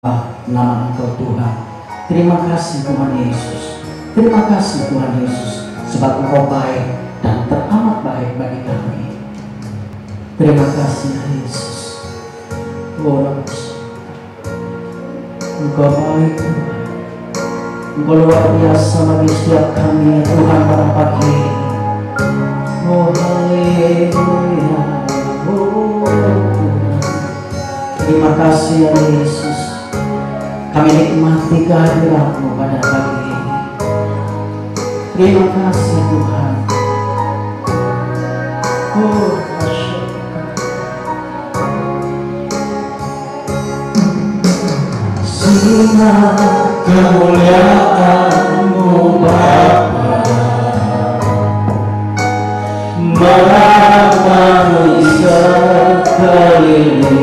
nama Engkau Tuhan. Terima kasih Tuhan Yesus. Terima kasih Tuhan Yesus, sebab Engkau baik dan teramat baik bagi kami. Terima kasih Yesus. Oh, Engkau baik Tuhan. Engkau luar biasa bagi setiap kami Tuhan pada pagi ini. Oh haleluya. Oh Tuhan, terima kasih ya Yesus. Kami nikmati kehadirat-Mu pada pagi ini. Terima kasih Tuhan. Oh, sinar kemuliaan-Mu Bapa melamani sekelilingku,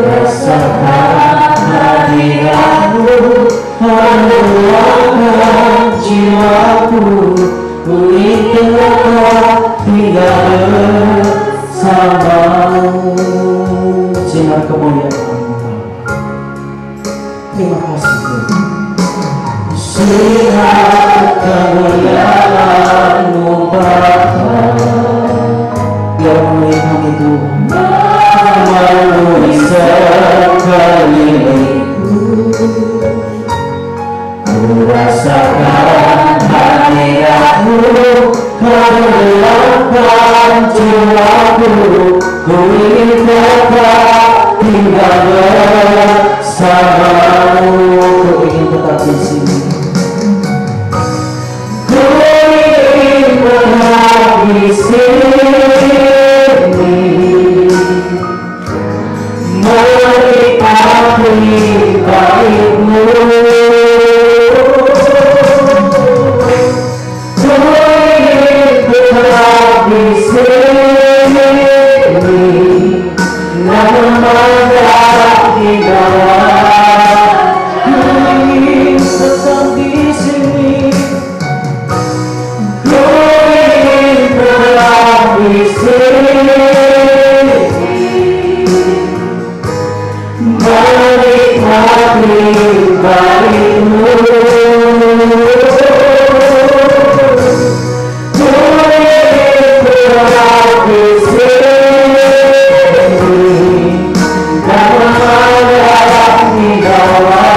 rasakan hadirat-Mu meluangkan jiwaku, ku ingin lekat tinggal bersama-Mu. Sinar kemuliaan-Mu Bapa. Terima kasih Tuhan. Sinar kemuliaan-Mu Bapa, biar memenuhi Tuhan melalui sekelilingku, ku rasakan hadirat-Mu meluangkan jiwaku, ku ingin tetap tinggal bersama-Mu. Ku ingin tetap di sini. Ku ingin tetap di sini, menikmati baik-Mu. Ku ingin tetap di sini, memandang di bawah. Ku ingin tetap di sini. Ku ingin tetap di sini, menikmati baik-Mu. Ku ingin tetap di sini, dan memandang di bawah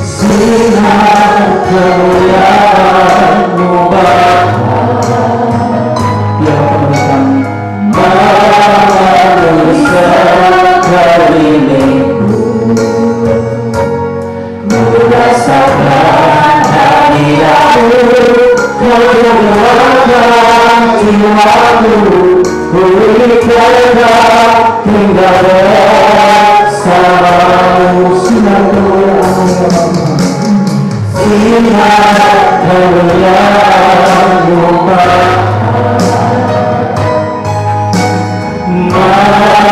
sinar kemuliaan-Mu Bapa, yang kami melalui sekelilingku, ku rasakan hadirat-Mu meluangkan jiwaku, ku ingin tetap tinggal bersama-Mu. Sinar kemuliaan-Mu Bapa, sinar kemuliaan-Mu Bapa,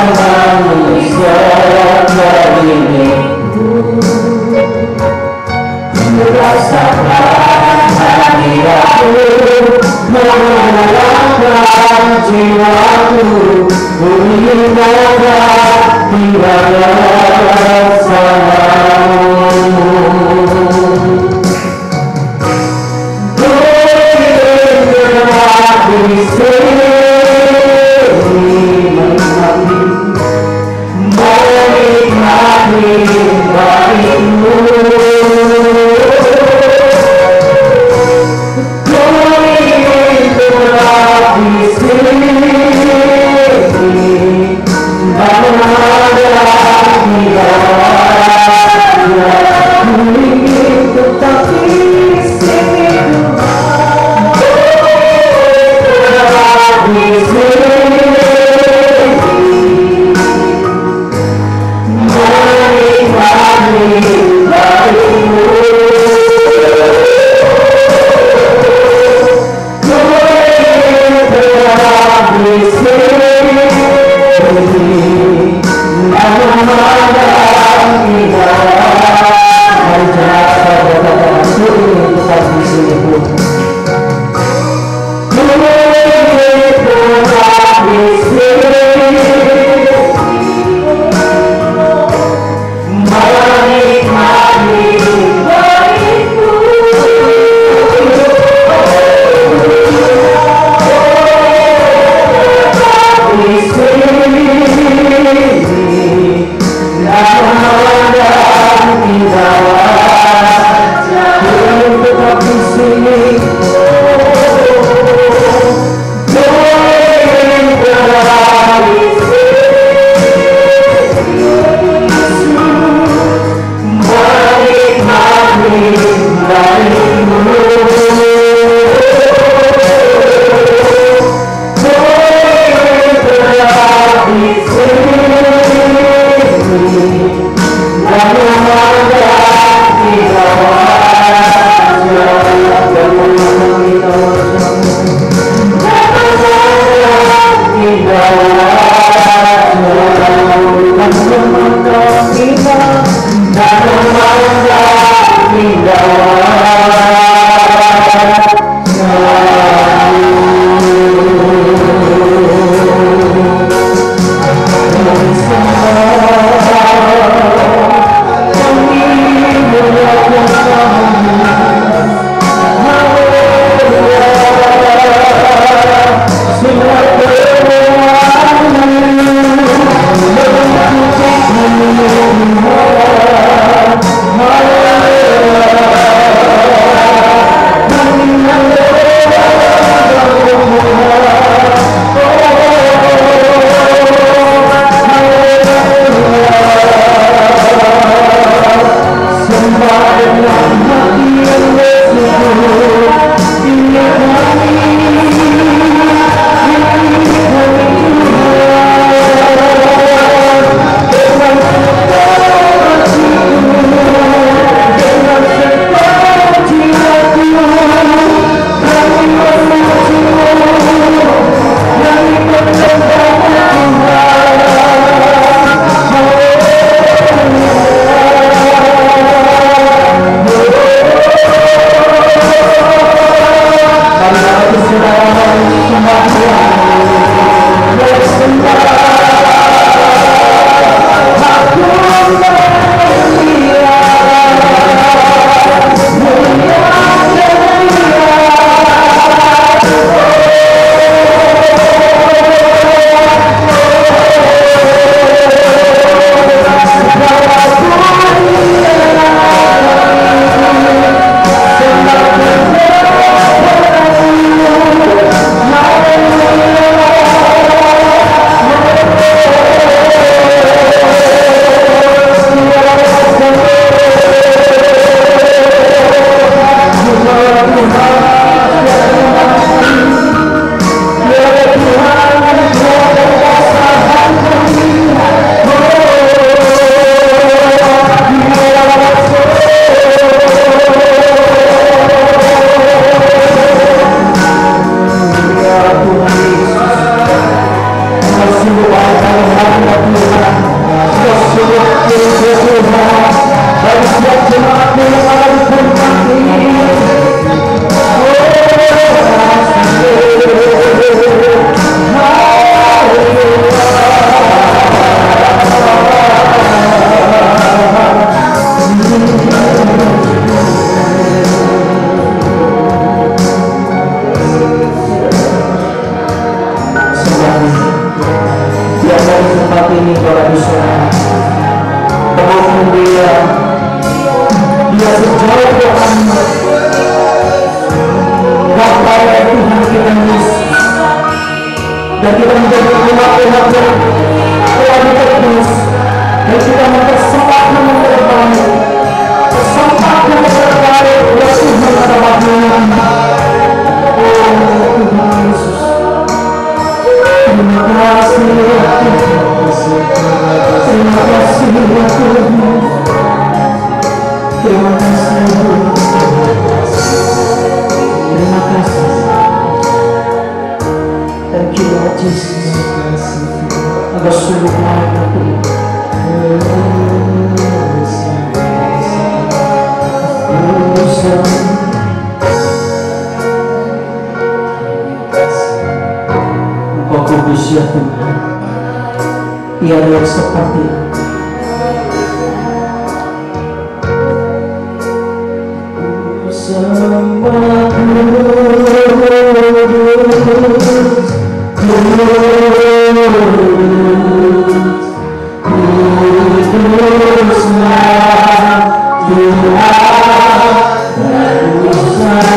melalui sekelilingku, ku rasakan hadirat-Mu meluangkan jiwaku, ku ingin tetap tinggal bersama-Mu. Ku ingin tetap di sini, menikmati baik-Mu. Ku ingin tetap di sini, dan memandang di bawah. Ku ingin tetap di sini, ku ingin tetap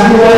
Tuhan,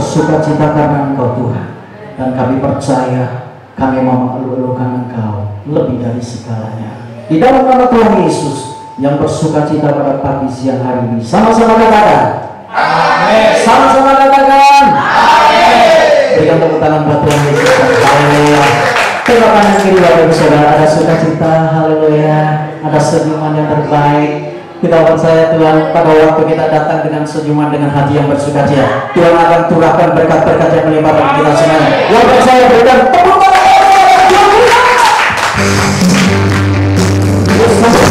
Sukacita karena Engkau Tuhan, dan kami percaya kami mau mengeluh-elukan Engkau lebih dari segalanya. Di dalam nama Tuhan Yesus yang bersukacita pada pagi siang hari ini, sama-sama katakan amin. Sama-sama katakan amin. Berikan tepuk tangan buat Tuhan Yesus. Haleluya. Terima kasih kiri Bapak Saudara, ada sukacita, haleluya, ada senyuman yang terbaik. Kita percaya Tuhan pada waktu kita datang dengan senyuman, dengan hati yang bersukacita, Tuhan akan curahkan berkat-berkat yang melimpah bagi kita semuanya. Yang percaya berikan tepuk tangan. Yesus,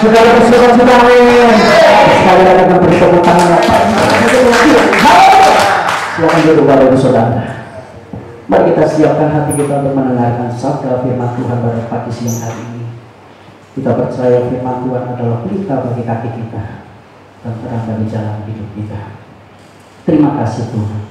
Sekali lagi akan beri tepuk tangan. Silakan duduk Bapak Ibu Saudara. Mari kita siapkan hati kita untuk mendengarkan sabda firman Tuhan pada pagi siang hari ini. Kita percaya firman Tuhan adalah pelita bagi kaki kita dan terang bagi jalan hidup kita. Terima kasih Tuhan.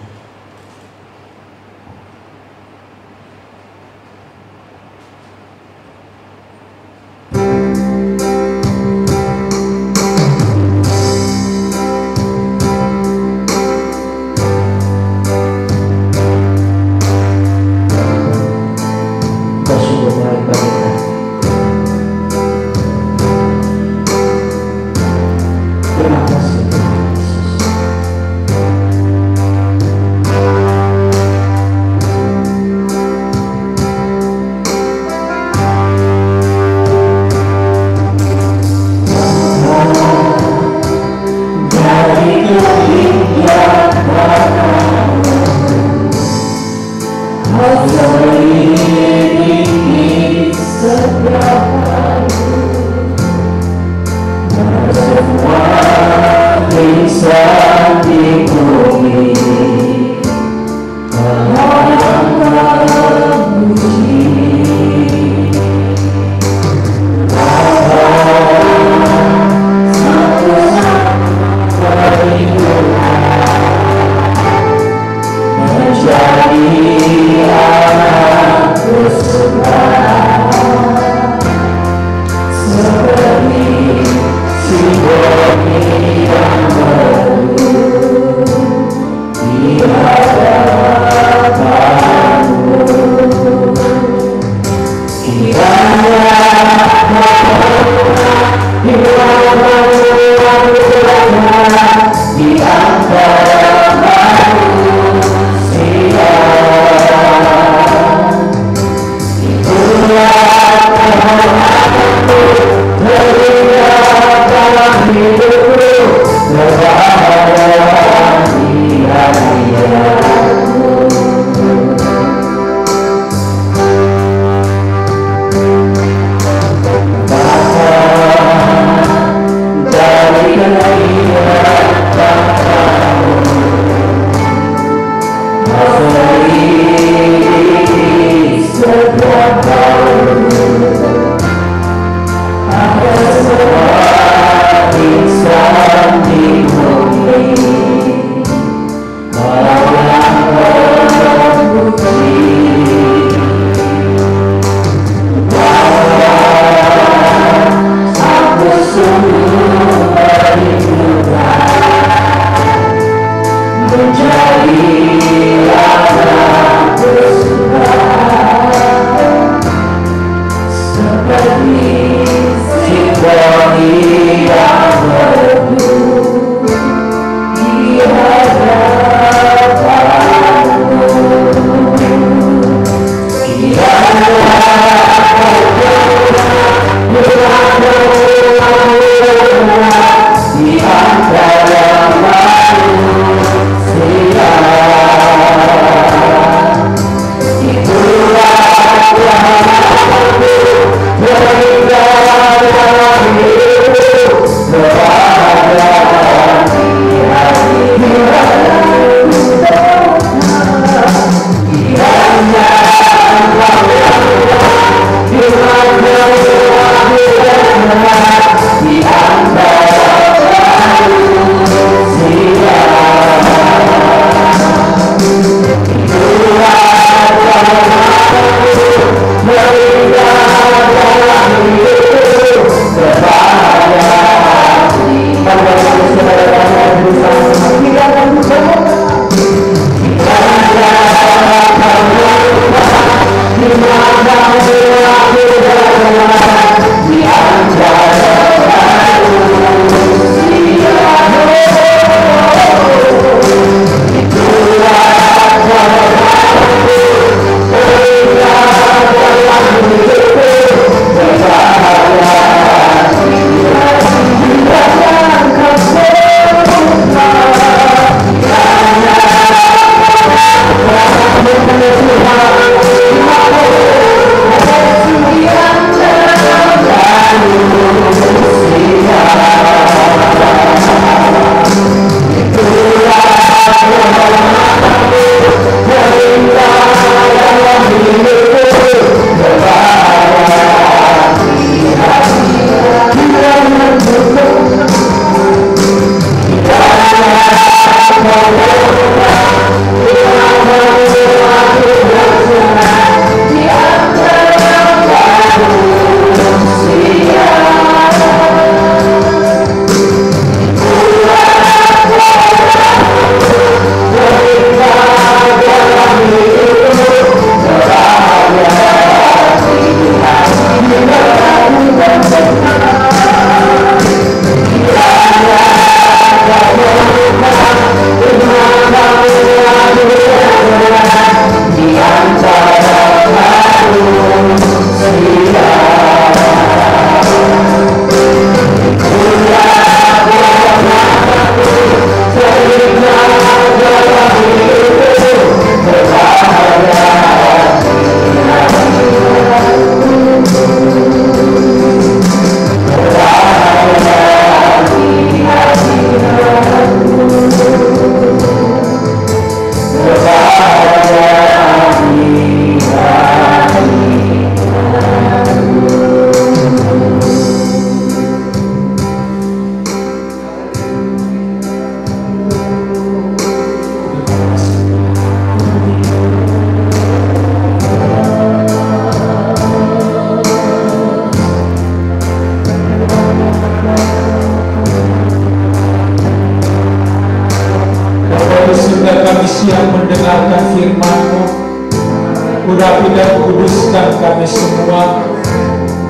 kuduskan kami semua,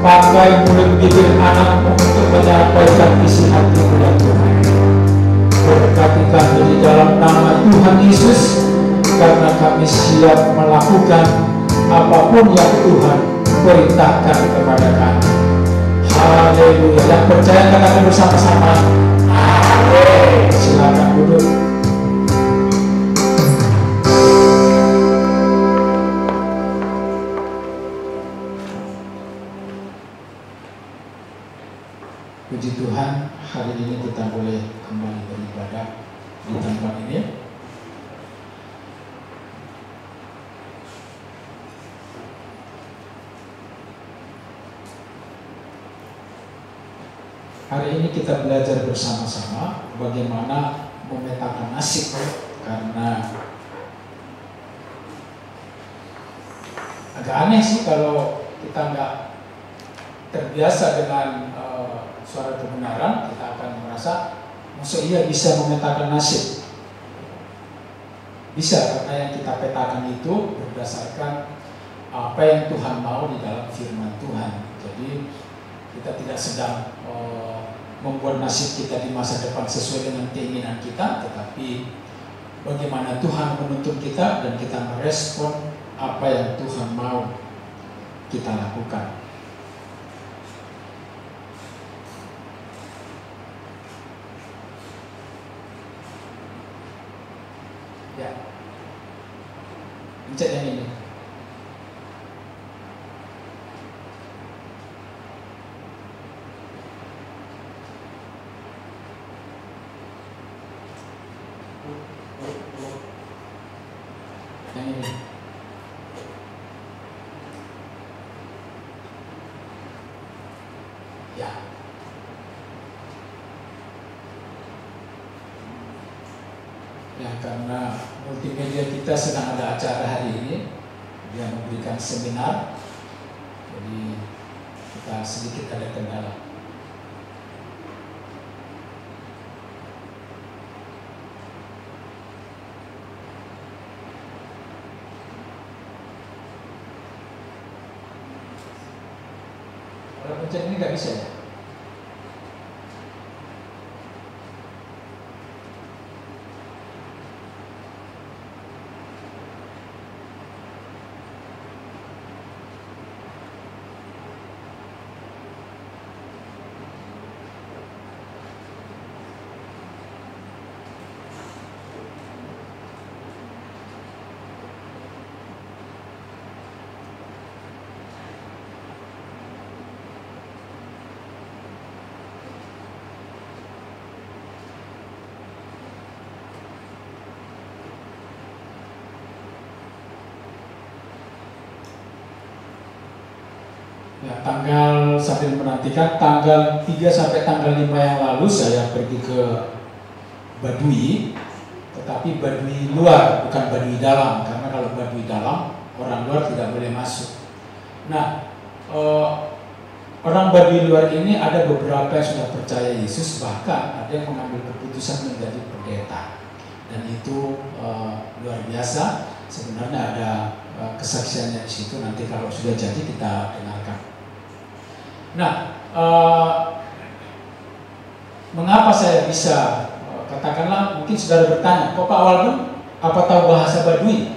pakai mulut bibir anak-Mu untuk menyampaikan isi hati-Mu ya Tuhan. Berkati kami di dalam nama Tuhan Yesus, karena kami siap melakukan apapun yang Tuhan perintahkan kepada kami. Haleluya. Yang percaya katakan bersama-sama. Amin. Silakan duduk. Puji Tuhan, hari ini kita boleh kembali beribadah di tempat ini. Hari ini kita belajar bersama-sama bagaimana memetakan nasib, karena agak aneh sih kalau kita nggak terbiasa dengan suara kebenaran, kita akan merasa maksud iya bisa memetakan nasib. Bisa, karena yang kita petakan itu berdasarkan apa yang Tuhan mau di dalam firman Tuhan. Jadi kita tidak sedang membuat nasib kita di masa depan sesuai dengan keinginan kita, tetapi bagaimana Tuhan menuntun kita dan kita merespon apa yang Tuhan mau kita lakukan. Ya, pencet yang ini. Yang ini. Ya. Ya, karena multimedia kita sedang ada acara hari ini, dia memberikan seminar, jadi kita sedikit ada kendala. Kalau pencet ini nggak bisa ya? Ya, tanggal sambil menantikan tanggal 3 sampai tanggal 5 yang lalu saya pergi ke Baduy, tetapi Baduy luar, bukan Baduy dalam, karena kalau Baduy dalam orang luar tidak boleh masuk. Nah, orang Baduy luar ini ada beberapa yang sudah percaya Yesus, bahkan ada yang mengambil keputusan menjadi pendeta, dan itu luar biasa. Sebenarnya ada kesaksiannya di situ, nanti kalau sudah jadi kita dengarkan. Nah, mengapa saya bisa, katakanlah mungkin saudara bertanya, kok Pak Walden apa tahu bahasa Baduy?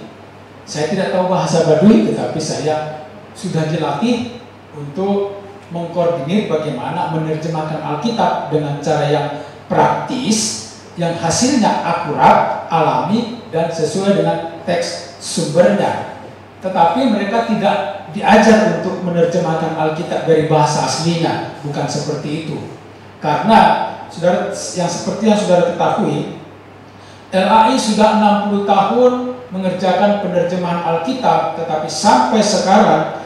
Saya tidak tahu bahasa Baduy, tetapi saya sudah dilatih untuk mengkoordinir bagaimana menerjemahkan Alkitab dengan cara yang praktis, yang hasilnya akurat, alami, dan sesuai dengan teks sumbernya. Tetapi mereka tidak diajar untuk menerjemahkan Alkitab dari bahasa aslinya, bukan seperti itu. Karena saudara, yang seperti yang saudara ketahui, LAI sudah 60 tahun mengerjakan penerjemahan Alkitab, tetapi sampai sekarang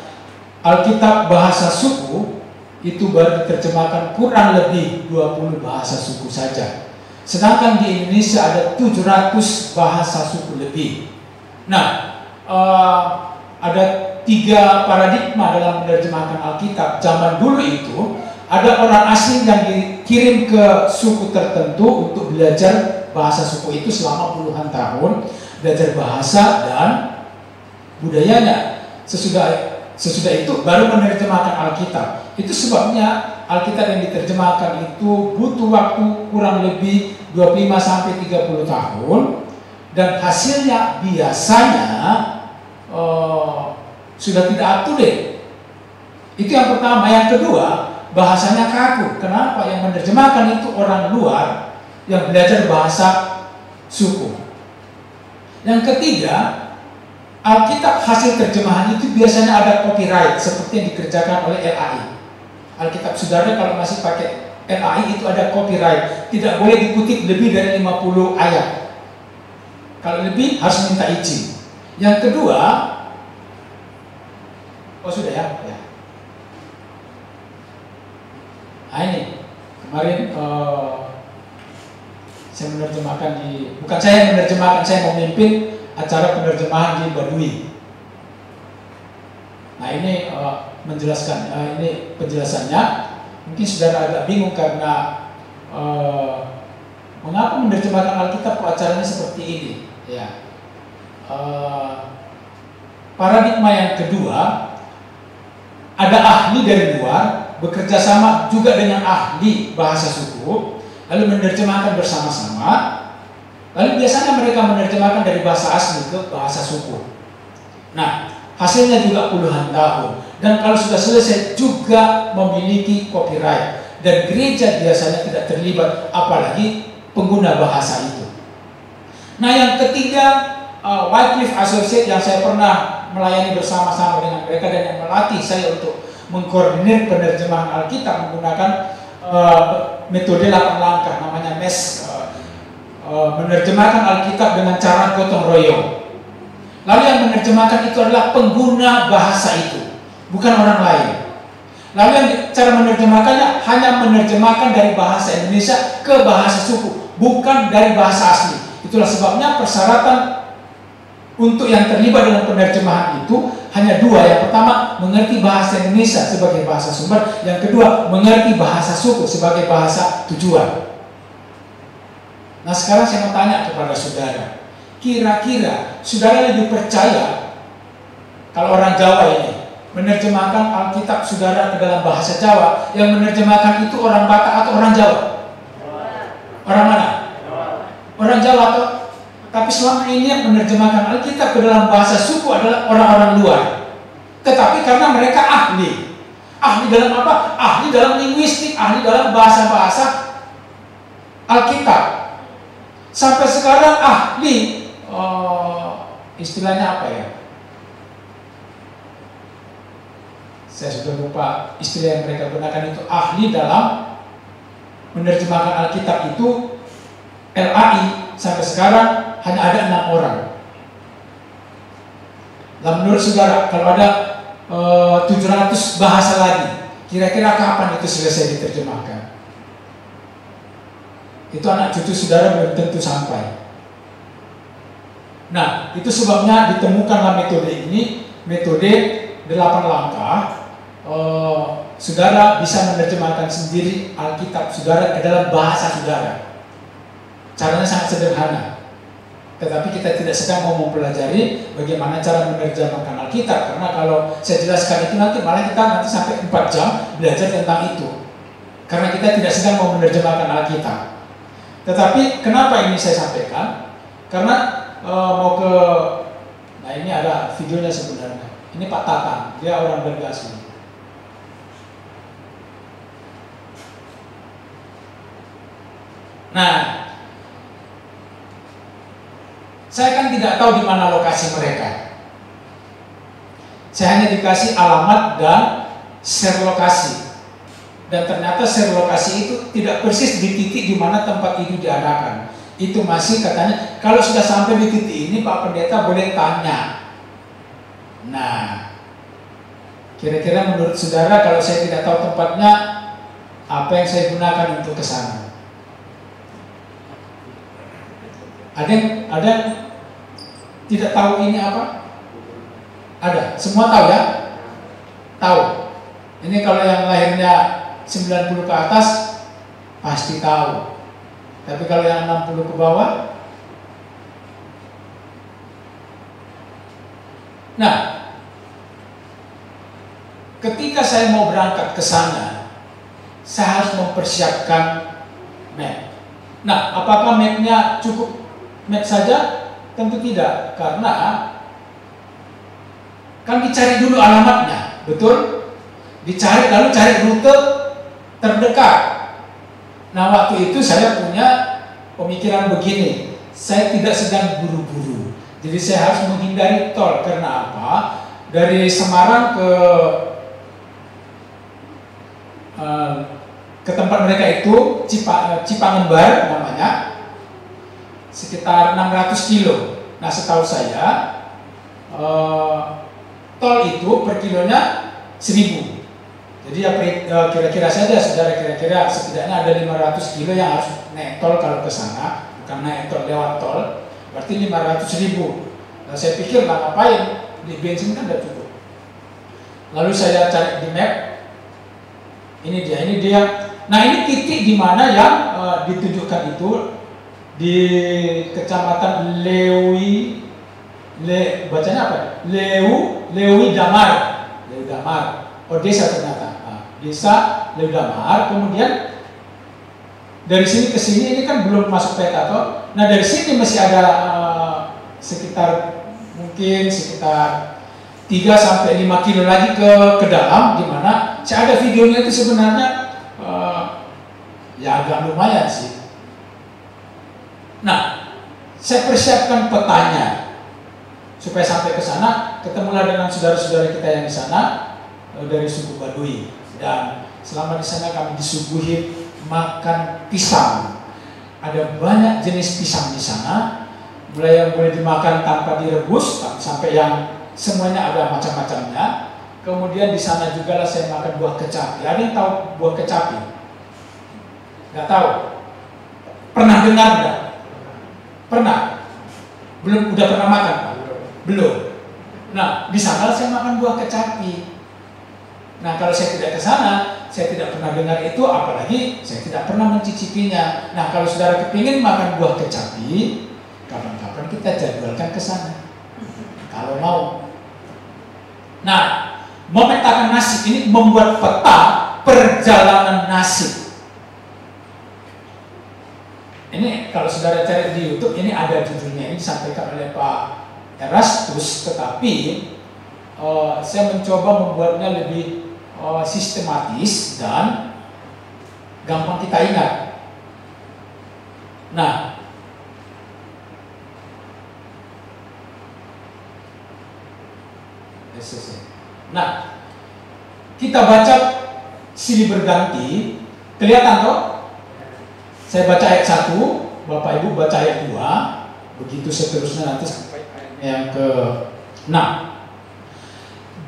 Alkitab bahasa suku itu baru diterjemahkan kurang lebih 20 bahasa suku saja. Sedangkan di Indonesia ada 700 bahasa suku lebih. Nah, ada 3 paradigma dalam menerjemahkan Alkitab. Zaman dulu itu ada orang asing yang dikirim ke suku tertentu untuk belajar bahasa suku itu selama puluhan tahun, belajar bahasa dan budayanya. Sesudah sesudah itu baru menerjemahkan Alkitab. Itu sebabnya Alkitab yang diterjemahkan itu butuh waktu kurang lebih 25 sampai 30 tahun, dan hasilnya biasanya sudah tidak up to date. Itu yang pertama. Yang kedua, bahasanya kaku. Kenapa? Yang menerjemahkan itu orang luar yang belajar bahasa suku. Yang ketiga, Alkitab hasil terjemahan itu biasanya ada copyright seperti yang dikerjakan oleh LAI. Alkitab saudara kalau masih pakai LAI itu ada copyright, tidak boleh dikutip lebih dari 50 ayat. Kalau lebih harus minta izin. Yang kedua, oh sudah ya. Nah ini kemarin saya menerjemahkan bukan saya yang menerjemahkan, saya memimpin acara penerjemahan di Baduy. Nah ini menjelaskan, ini penjelasannya. Mungkin saudara agak bingung karena mengapa menerjemahkan Alkitab kok acaranya seperti ini. Ya, paradigma yang kedua, ada ahli dari luar bekerja sama juga dengan ahli bahasa suku, lalu menerjemahkan bersama-sama. Lalu biasanya mereka menerjemahkan dari bahasa asli ke bahasa suku. Nah, hasilnya juga puluhan tahun. Dan kalau sudah selesai juga memiliki copyright. Dan gereja biasanya tidak terlibat, apalagi pengguna bahasa itu. Nah, yang ketiga, Wycliffe Associates yang saya pernah melayani bersama-sama dengan mereka dan yang melatih saya untuk mengkoordinir penerjemahan Alkitab menggunakan metode 8 langkah, namanya MES, menerjemahkan Alkitab dengan cara gotong royong. Lalu yang menerjemahkan itu adalah pengguna bahasa itu, bukan orang lain. Lalu yang cara menerjemahkannya hanya menerjemahkan dari bahasa Indonesia ke bahasa suku, bukan dari bahasa asli. Itulah sebabnya persyaratan untuk yang terlibat dalam penerjemahan itu hanya dua. Yang pertama, mengerti bahasa Indonesia sebagai bahasa sumber. Yang kedua, mengerti bahasa suku sebagai bahasa tujuan. Nah, sekarang saya mau tanya kepada saudara, kira-kira saudara lebih percaya kalau orang Jawa ini menerjemahkan Alkitab saudara ke dalam bahasa Jawa, yang menerjemahkan itu orang Batak atau orang Jawa? Orang mana? Orang Jawa atau? Tapi selama ini yang menerjemahkan Alkitab ke dalam bahasa suku adalah orang-orang luar. Tetapi karena mereka ahli. Ahli dalam apa? Ahli dalam linguistik, ahli dalam bahasa-bahasa Alkitab. Sampai sekarang ahli, istilahnya apa ya? Saya sudah lupa istilah yang mereka gunakan itu. Ahli dalam menerjemahkan Alkitab itu LAI sampai sekarang hanya ada 6 orang. Dan menurut saudara, kalau ada 700 bahasa lagi, kira-kira kapan itu selesai diterjemahkan? Itu anak cucu saudara belum tentu sampai. Nah, itu sebabnya ditemukanlah metode ini, metode 8 langkah. Saudara bisa menerjemahkan sendiri Alkitab saudara ke dalam bahasa saudara. Caranya sangat sederhana. Tetapi kita tidak sedang mau mempelajari bagaimana cara menerjemahkan Alkitab, karena kalau saya jelaskan itu nanti malah kita nanti sampai 4 jam belajar tentang itu. Karena kita tidak sedang mau menerjemahkan Alkitab. Tetapi kenapa ini saya sampaikan? Karena nah ini ada videonya sebenarnya. Ini Pak Tatang, dia orang Bergasi. Nah, saya kan tidak tahu di mana lokasi mereka. Saya hanya dikasih alamat dan share lokasi. Dan ternyata share lokasi itu tidak persis di titik di mana tempat itu diadakan. Itu masih katanya, kalau sudah sampai di titik ini Pak Pendeta boleh tanya. Nah, kira-kira menurut saudara kalau saya tidak tahu tempatnya, apa yang saya gunakan untuk ke sana? Ada yang tidak tahu ini apa? Ada. Semua tahu ya? Tahu. Ini kalau yang lahirnya 90 ke atas pasti tahu. Tapi kalau yang 60 ke bawah, nah, ketika saya mau berangkat ke sana, saya harus mempersiapkan map. Nah, apakah mapnya cukup map saja? Tentu tidak, karena kan dicari dulu alamatnya, betul? Dicari, lalu cari rute terdekat. Nah, waktu itu saya punya pemikiran begini, saya tidak sedang buru-buru, jadi saya harus menghindari tol. Karena apa? Dari Semarang ke tempat mereka itu Cipangembar namanya, sekitar 600 kilo. Nah, setahu saya tol itu per kilonya 1000. Jadi ya kira-kira saja saudara, kira-kira setidaknya ada 500 kilo yang harus naik tol kalau ke sana, bukan naik tol, lewat tol, berarti 500.000. Nah, saya pikir lah ngapain, di bensin kan udah cukup. Lalu saya cari di map, ini dia. Nah, ini titik di mana yang ditunjukkan itu di Kecamatan bacanya apa? Lewi Damar, desa ternyata. Desa Lewi Damar. Kemudian dari sini ke sini ini kan belum masuk peta toh. Nah, dari sini masih ada sekitar 3 sampai 5 kilo lagi ke dalam, di mana saya ada videonya itu sebenarnya ya agak lumayan sih. Nah, saya persiapkan petanya supaya sampai ke sana ketemulah dengan saudara-saudara kita yang di sana dari suku Baduy, dan selama di sana kami disuguhi makan pisang. Ada banyak jenis pisang di sana, mulai yang boleh dimakan tanpa direbus sampai yang semuanya ada macam-macamnya. Kemudian di sana juga lah saya makan buah kecapi. Ada yang tahu buah kecapi? Nggak tahu? Pernah dengar nggak? Pernah? Belum? Udah pernah makan? Belum. Nah, di sana saya makan buah kecapi. Nah, kalau saya tidak ke sana, saya tidak pernah dengar itu, apalagi saya tidak pernah mencicipinya. Nah, kalau saudara kepingin makan buah kecapi, kapan-kapan kita jadwalkan ke sana. Kalau mau. Nah, memetakan nasib ini membuat peta perjalanan nasib. Ini kalau saudara cari di YouTube, ini ada judulnya, ini disampaikan oleh Pak Erastus, tetapi saya mencoba membuatnya lebih sistematis dan gampang kita ingat. Nah, kita baca silih berganti, kelihatan toh? Saya baca ayat 1, Bapak Ibu baca ayat 2, begitu seterusnya nanti sampai yang ke-6.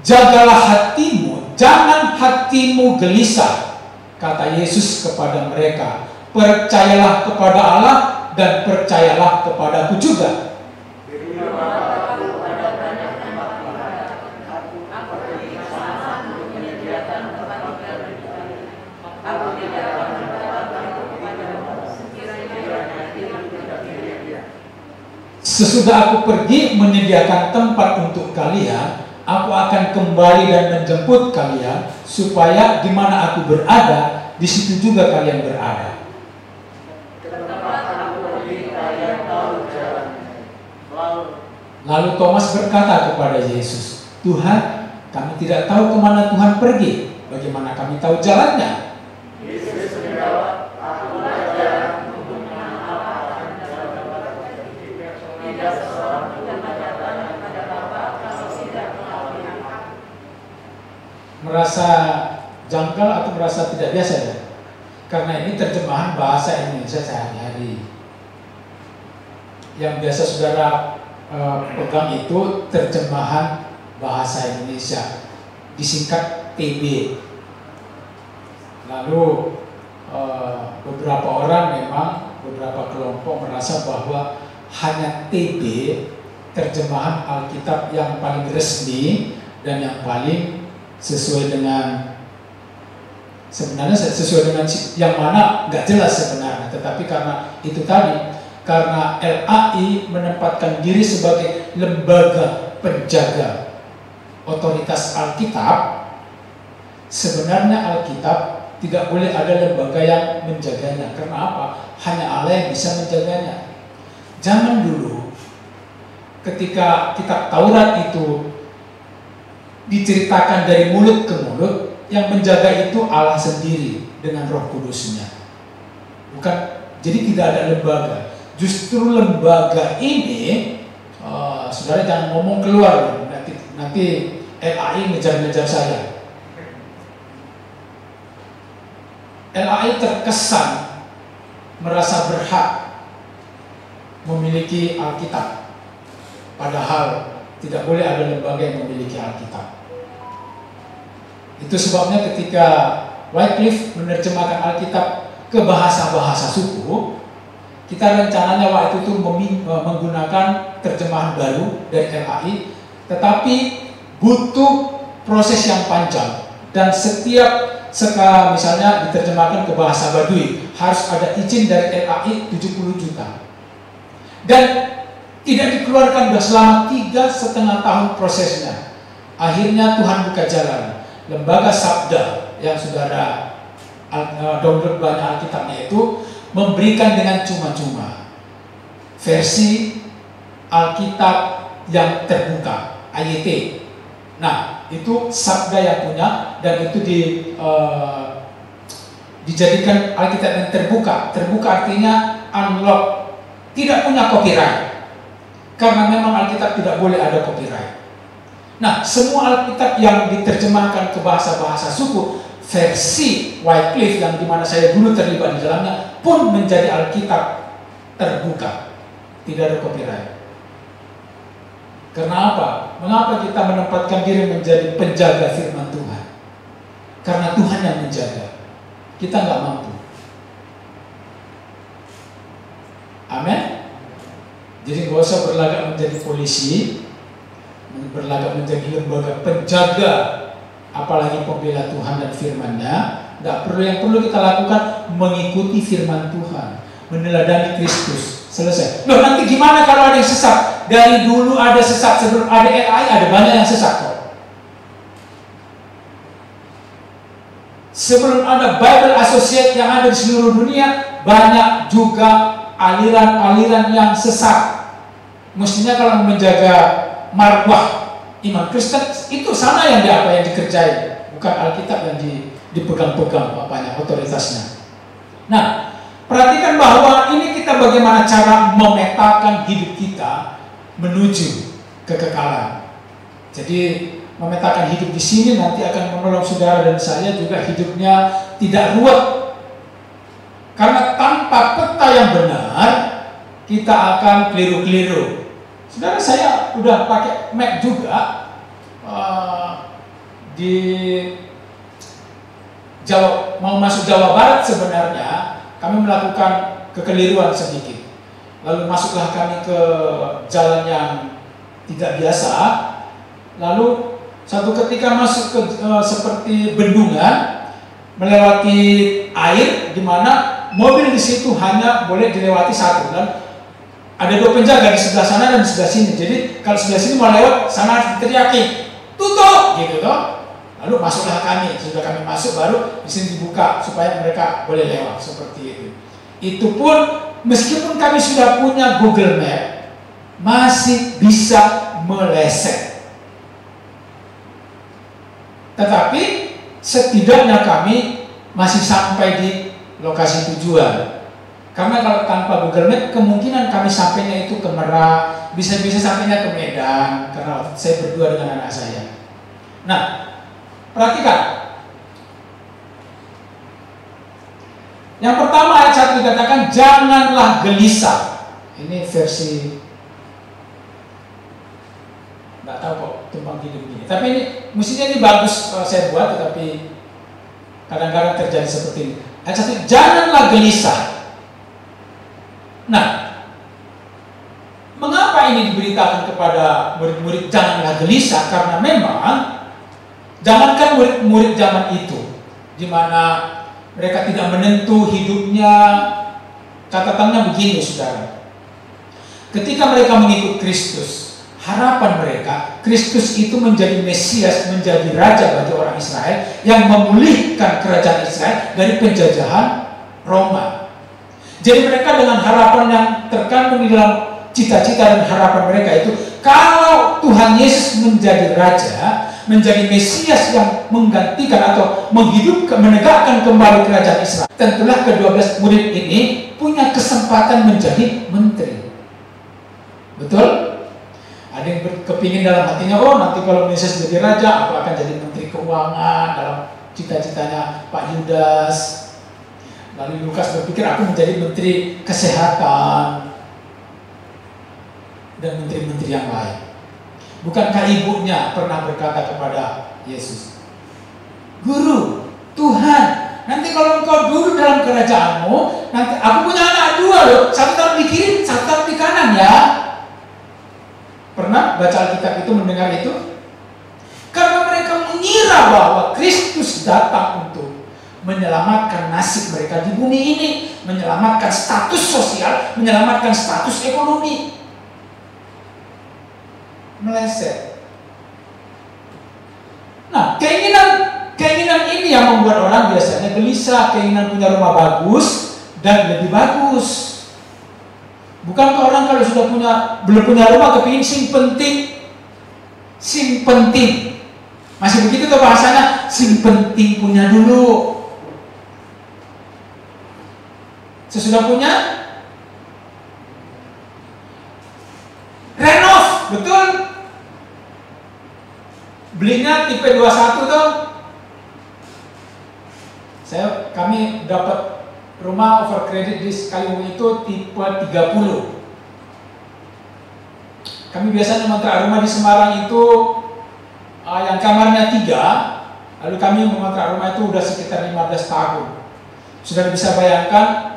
Jagalah hatimu, jangan hatimu gelisah, kata Yesus kepada mereka. Percayalah kepada Allah dan percayalah kepadaku juga. Sesudah aku pergi menyediakan tempat untuk kalian, aku akan kembali dan menjemput kalian, supaya di mana aku berada, di situ juga kalian berada. Lalu Thomas berkata kepada Yesus, Tuhan, kami tidak tahu kemana Tuhan pergi, bagaimana kami tahu jalannya? Yesus menjawab, merasa janggal atau merasa tidak biasa ya? Karena ini terjemahan bahasa Indonesia sehari-hari. Yang biasa saudara pegang itu terjemahan bahasa Indonesia, disingkat TB. Lalu beberapa orang memang, beberapa kelompok merasa bahwa hanya TB, terjemahan Alkitab yang paling resmi dan yang paling sesuai dengan, sebenarnya sesuai dengan yang mana nggak jelas sebenarnya, tetapi karena itu tadi, karena LAI menempatkan diri sebagai lembaga penjaga otoritas Alkitab, Sebenarnya Alkitab tidak boleh ada lembaga yang menjaganya. Karena apa? Hanya Allah yang bisa menjaganya. Zaman dulu, ketika kitab Taurat itu diceritakan dari mulut ke mulut, yang menjaga itu Allah sendiri dengan Roh Kudusnya. Bukan, jadi tidak ada lembaga. Justru lembaga ini, saudara jangan ngomong keluar, nanti LAI ngejar-ngejar saya. LAI terkesan merasa berhak memiliki Alkitab, padahal tidak boleh ada lembaga yang memiliki Alkitab. Itu sebabnya ketika Wycliffe menerjemahkan Alkitab ke bahasa-bahasa suku, kita rencananya waktu itu menggunakan terjemahan baru dari LAI, tetapi butuh proses yang panjang, dan setiap misalnya diterjemahkan ke bahasa Baduy harus ada izin dari LAI 70 juta, dan tidak dikeluarkan selama 3,5 tahun prosesnya. Akhirnya Tuhan buka jalan. Lembaga Sabda yang saudara download banyak Alkitabnya itu memberikan dengan cuma-cuma versi Alkitab yang terbuka, AYT. Nah, itu Sabda yang punya, dan itu dijadikan Alkitab yang terbuka. Terbuka artinya unlock, tidak punya copyright, karena memang Alkitab tidak boleh ada copyright. Nah, semua Alkitab yang diterjemahkan ke bahasa-bahasa suku versi Wycliffe yang dimana saya dulu terlibat di dalamnya pun menjadi Alkitab terbuka, tidak ada copyright. Karena apa? Mengapa kita menempatkan diri menjadi penjaga firman Tuhan? Karena Tuhan yang menjaga, kita nggak mampu. Amin. Jadi nggak usah berlagak menjadi polisi, berlagak menjadi lembaga penjaga, apalagi pembela Tuhan dan firman-Nya. Nggak perlu. Yang perlu kita lakukan mengikuti firman Tuhan, meneladani Kristus. Selesai. Loh, nanti gimana kalau ada yang sesat? Dari dulu ada sesat, sebelum ada AI ada banyak yang sesat kok. Sebelum ada Bible Associate yang ada di seluruh dunia, banyak juga aliran-aliran yang sesat. Mestinya kalau menjaga marwah iman Kristen, itu sana yang dikerjain, bukan Alkitab yang dipegang-pegang apanya otoritasnya. Nah, perhatikan bahwa ini kita bagaimana cara memetakan hidup kita menuju kekekalan. Jadi memetakan hidup di sini nanti akan menolong saudara dan saya juga hidupnya tidak ruwet. Karena tanpa peta yang benar, kita akan keliru-keliru. Saudara, saya udah pakai map juga di Jawa, mau masuk Jawa Barat sebenarnya kami melakukan kekeliruan sedikit. Lalu masuklah kami ke jalan yang tidak biasa. Lalu satu ketika masuk ke seperti bendungan, melewati air, di mana mobil di situ hanya boleh dilewati satu, dan ada dua penjaga di sebelah sana dan di sebelah sini. Jadi kalau sebelah sini mau lewat, sana teriaki tutup, gitu toh. Lalu masuklah kami, sudah kami masuk baru di sini dibuka supaya mereka boleh lewat seperti itu. Itu pun meskipun kami sudah punya Google Map, masih bisa meleset. Tetapi setidaknya kami masih sampai di lokasi tujuan. Karena kalau tanpa Google Map, kemungkinan kami sampainya itu ke Merak, bisa-bisa sampainya ke Medan, karena waktu saya berdua dengan anak saya. Nah, perhatikan. Yang pertama ayat 1 dikatakan, janganlah gelisah. Ini versi, nggak tahu kok tumpang tindih begini. Tapi ini mestinya ini bagus saya buat, tetapi kadang-kadang terjadi seperti ini. Ayat 1, janganlah gelisah. Nah, mengapa ini diberitakan kepada murid-murid janganlah gelisah? Karena memang jangankan murid-murid zaman itu, di mana mereka tidak menentu hidupnya. Catatannya begini, saudara. Ketika mereka mengikut Kristus, harapan mereka Kristus itu menjadi Mesias, menjadi Raja bagi orang Israel yang memulihkan kerajaan Israel dari penjajahan Roma. Jadi mereka dengan harapan yang terkandung di dalam cita-cita dan harapan mereka itu, kalau Tuhan Yesus menjadi Raja, menjadi Mesias yang menggantikan atau menghidupkan, menegakkan kembali kerajaan Israel, tentulah ke-12 murid ini punya kesempatan menjadi menteri. Betul? Ada yang kepingin dalam hatinya, oh nanti kalau Mesias jadi Raja, aku akan jadi menteri keuangan dalam cita-citanya Pak Yudas. Lalu Lukas berpikir, aku menjadi menteri kesehatan dan menteri-menteri yang lain. Bukankah ibunya pernah berkata kepada Yesus, Guru, Tuhan, nanti kalau engkau duduk dalam kerajaanmu, nanti aku punya anak dua loh, satu taruh di kiri, satu taruh di kanan ya. Pernah baca Alkitab itu, mendengar itu? Karena mereka mengira bahwa Kristus datang untuk menyelamatkan nasib mereka di bumi ini, menyelamatkan status sosial, menyelamatkan status ekonomi. Meleset. Nah, keinginan ini yang membuat orang biasanya gelisah, keinginan punya rumah bagus dan lebih bagus. Bukankah orang kalau sudah belum punya rumah kepingin sing penting. Masih begitu tuh bahasanya, sing penting punya dulu. Sesudah punya, renov, betul? Belinya tipe 21 tuh. Kami dapat rumah over credit di Sekaliwung itu tipe 30. Kami biasanya mengontrak rumah di Semarang itu yang kamarnya 3, lalu kami mengontrak rumah itu udah sekitar 15 tahun. Sudah bisa bayangkan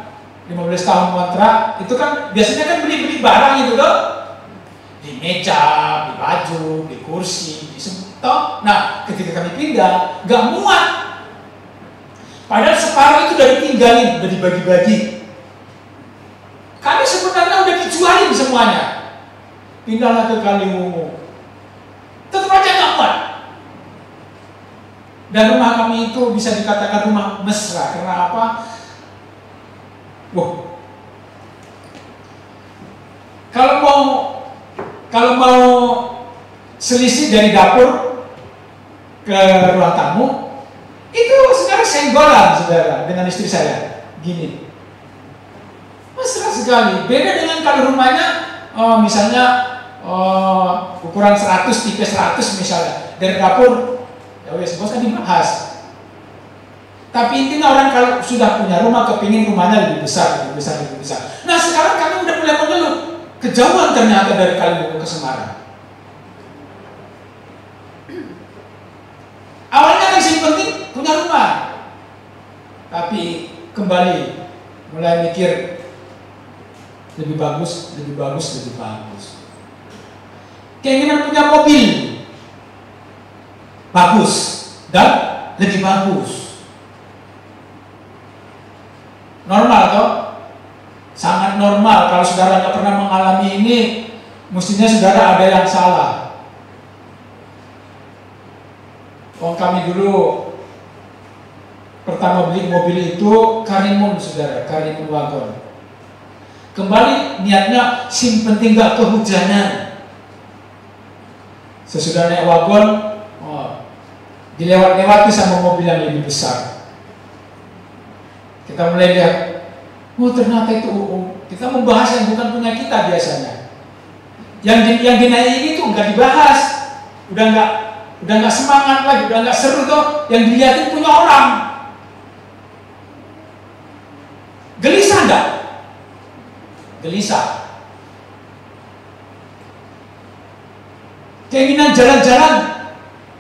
15 tahun kontrak, itu kan biasanya kan beli barang itu tuh, di meja, di baju, di kursi, di semua. Nah, ketika kami pindah, nggak muat. Padahal separuh itu udah ditinggalin, udah dibagi-bagi. Kami sebenarnya udah dijualin semuanya. Pindahlah ke Kaliwungu. Tetap aja nggak muat. Dan rumah kami itu bisa dikatakan rumah mesra. Karena apa? Wah, kalau mau selisih dari dapur ke ruang tamu, itu sekarang senggolan saudara dengan istri saya. Gini, mesra sekali. Beda dengan kalau rumahnya, misalnya ukuran 100, tipe 100 misalnya, dari dapur, ya wes, bos kan dibahas. Tapi intinya orang kalau sudah punya rumah kepingin rumahnya lebih besar. Nah sekarang kami udah mulai mengeluh, kejauhan ternyata dari Kaliwungu ke Semarang. Awalnya yang paling penting punya rumah, tapi kembali mulai mikir lebih bagus. Keinginan punya mobil bagus dan lebih bagus. Normal toh? Sangat normal. Kalau saudara nggak pernah mengalami ini, mestinya saudara ada yang salah. Kami dulu pertama beli mobil itu Karimun, saudara, Karimun wagon. Kembali niatnya sim penting nggak kehujanan. Sesudah naik wagon, dilewat-lewati sama mobil yang lebih besar. Kita mulai lihat, ternyata itu kita membahas yang bukan punya kita biasanya. Yang dinaiki itu nggak dibahas, udah nggak semangat lagi, udah nggak seru tuh. Yang dilihatin punya orang. Gelisah nggak? Gelisah. Keinginan jalan-jalan